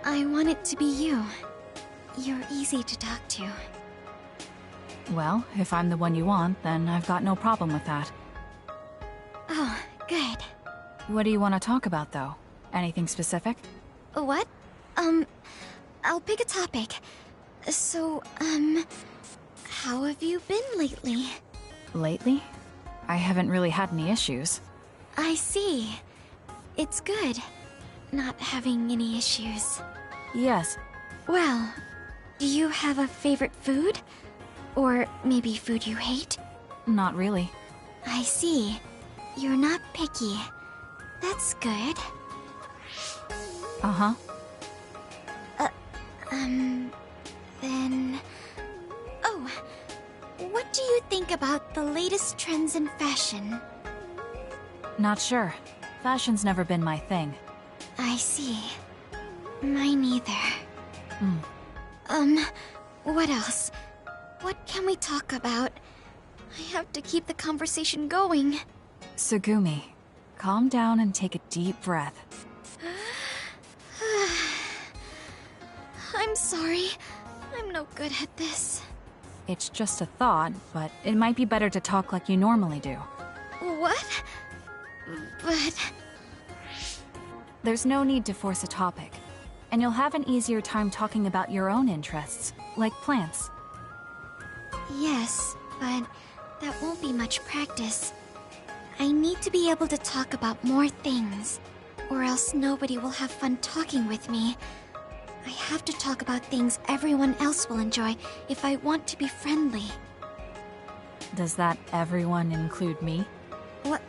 Speaker 8: I want it to be you. You're easy to talk to.
Speaker 3: Well, if I'm the one you want, then I've got no problem with that.
Speaker 8: Oh, good.
Speaker 3: What do you want to talk about, though? Anything specific?
Speaker 8: What? I'll pick a topic. So, how have you been lately?
Speaker 3: Lately? I haven't really had any issues.
Speaker 8: I see. It's good, not having any issues.
Speaker 3: Yes.
Speaker 8: Well, do you have a favorite food? Or maybe food you hate?
Speaker 3: Not really.
Speaker 8: I see. You're not picky. That's good.
Speaker 3: Uh-huh.
Speaker 8: Then... Oh, what do you think about the latest trends in fashion?
Speaker 3: Not sure. Fashion's never been my thing.
Speaker 8: I see. Mine either. What else? What can we talk about? I have to keep the conversation going.
Speaker 3: Tsugumi, calm down and take a deep breath.
Speaker 8: I'm sorry. I'm no good at this.
Speaker 3: It's just a thought, but it might be better to talk like you normally do.
Speaker 8: What? But...
Speaker 3: There's no need to force a topic, and you'll have an easier time talking about your own interests, like plants.
Speaker 8: Yes, but that won't be much practice. I need to be able to talk about more things, or else nobody will have fun talking with me. I have to talk about things everyone else will enjoy if I want to be friendly.
Speaker 3: Does that everyone include me?
Speaker 8: What?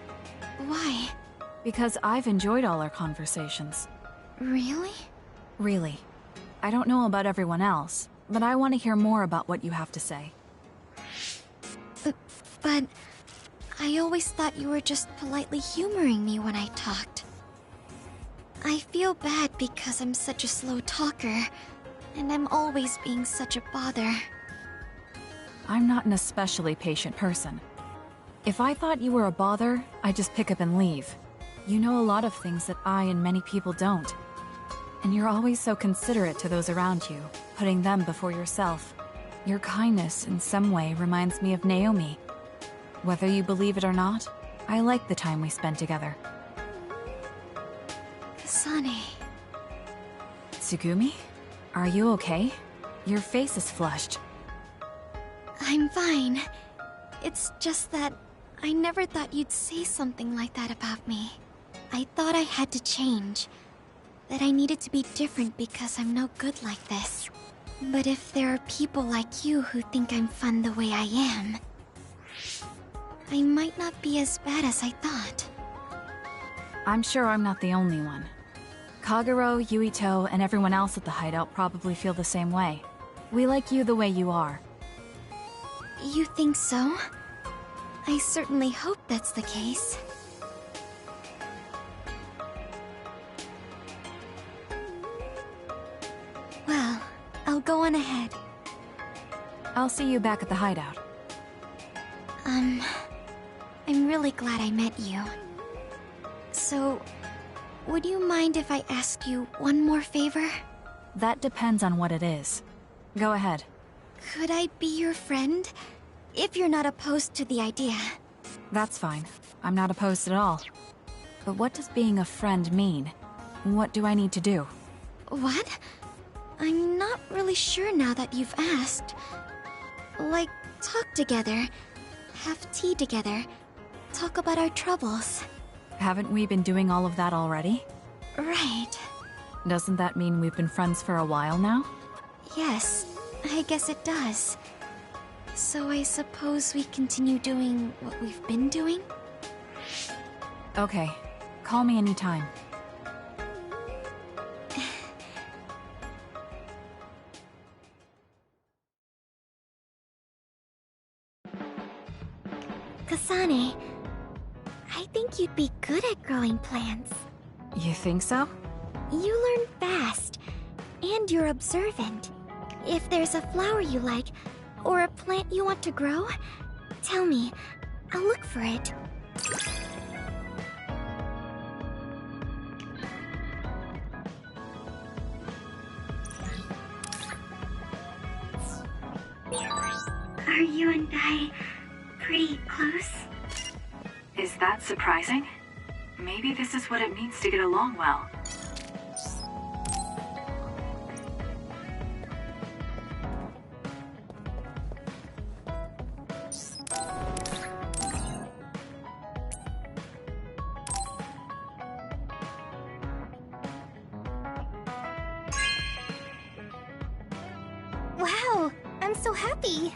Speaker 8: Why?
Speaker 3: Because I've enjoyed all our conversations.
Speaker 8: Really?
Speaker 3: Really. I don't know about everyone else, but I want to hear more about what you have to say.
Speaker 8: But I always thought you were just politely humoring me when I talked. I feel bad because I'm such a slow talker, and I'm always being such a bother.
Speaker 3: I'm not an especially patient person. If I thought you were a bother, I'd just pick up and leave. You know a lot of things that I and many people don't. And you're always so considerate to those around you, putting them before yourself. Your kindness, in some way, reminds me of Naomi. Whether you believe it or not, I like the time we spent together.
Speaker 8: Kasane.
Speaker 3: Tsugumi? Are you okay? Your face is flushed.
Speaker 8: I'm fine. It's just that I never thought you'd say something like that about me. I thought I had to change. That I needed to be different because I'm no good like this. But if there are people like you who think I'm fun the way I am, I might not be as bad as I thought.
Speaker 3: I'm sure I'm not the only one. Kagero, Yuito, and everyone else at the hideout probably feel the same way. We like you the way you are.
Speaker 8: You think so? I certainly hope that's the case. Well, I'll go on ahead.
Speaker 3: I'll see you back at the hideout.
Speaker 8: I'm really glad I met you. So, would you mind if I asked you one more favor?
Speaker 3: That depends on what it is. Go ahead.
Speaker 8: Could I be your friend? If you're not opposed to the idea.
Speaker 3: That's fine. I'm not opposed at all. But what does being a friend mean? What do I need to do?
Speaker 8: What? I'm not really sure now that you've asked. Like, talk together, have tea together, talk about our troubles.
Speaker 3: Haven't we been doing all of that already?
Speaker 8: Right.
Speaker 3: Doesn't that mean we've been friends for a while now?
Speaker 8: Yes, I guess it does. So I suppose we continue doing what we've been doing?
Speaker 3: Okay. Call me anytime.
Speaker 8: Kasane, I think you'd be good at growing plants.
Speaker 3: You think so?
Speaker 8: You learn fast, and you're observant. If there's a flower you like, or a plant you want to grow, tell me. I'll look for it.
Speaker 9: Are you and I pretty close?
Speaker 18: Is that surprising? Maybe this is what it means to get along well.
Speaker 8: Wow, I'm so happy.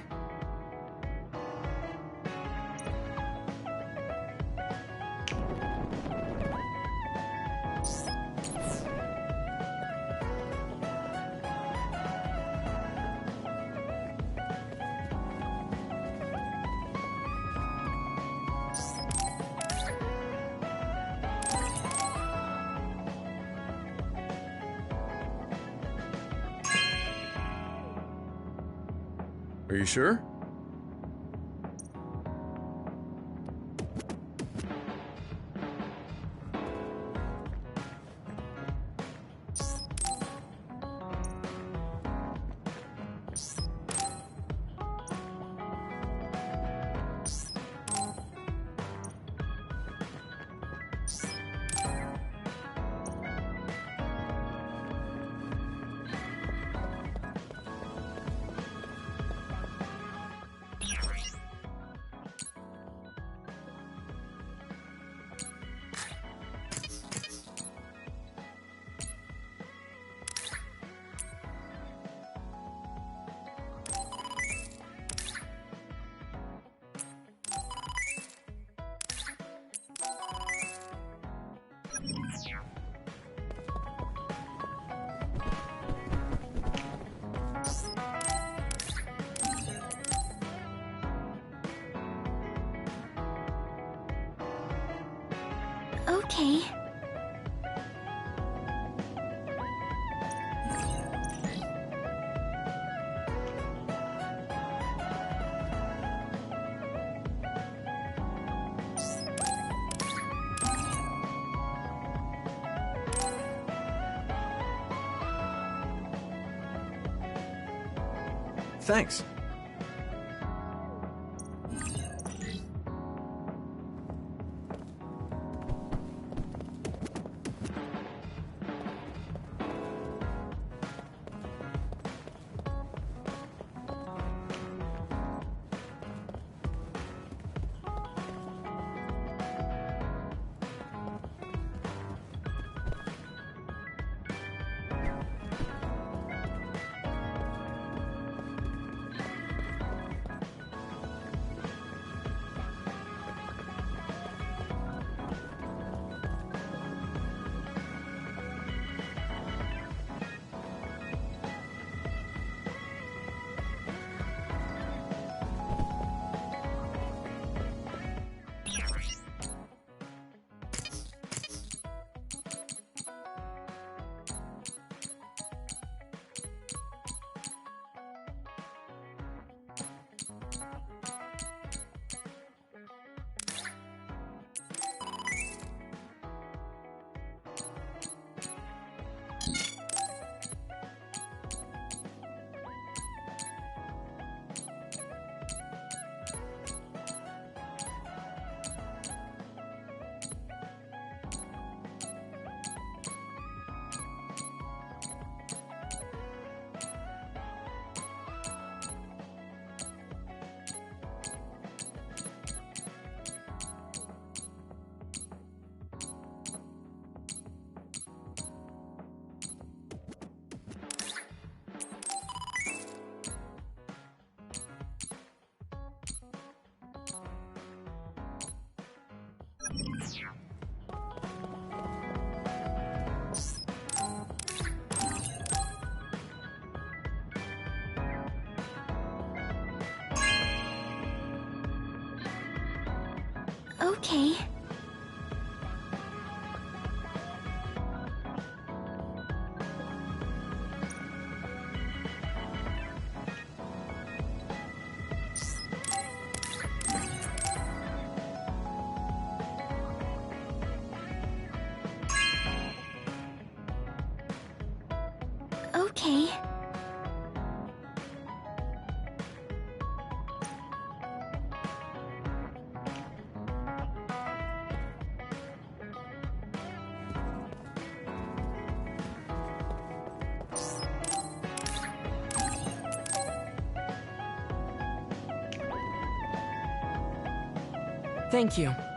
Speaker 6: Are you sure?
Speaker 8: Okay.
Speaker 2: Thanks.
Speaker 8: Okay. Okay.
Speaker 5: Thank you.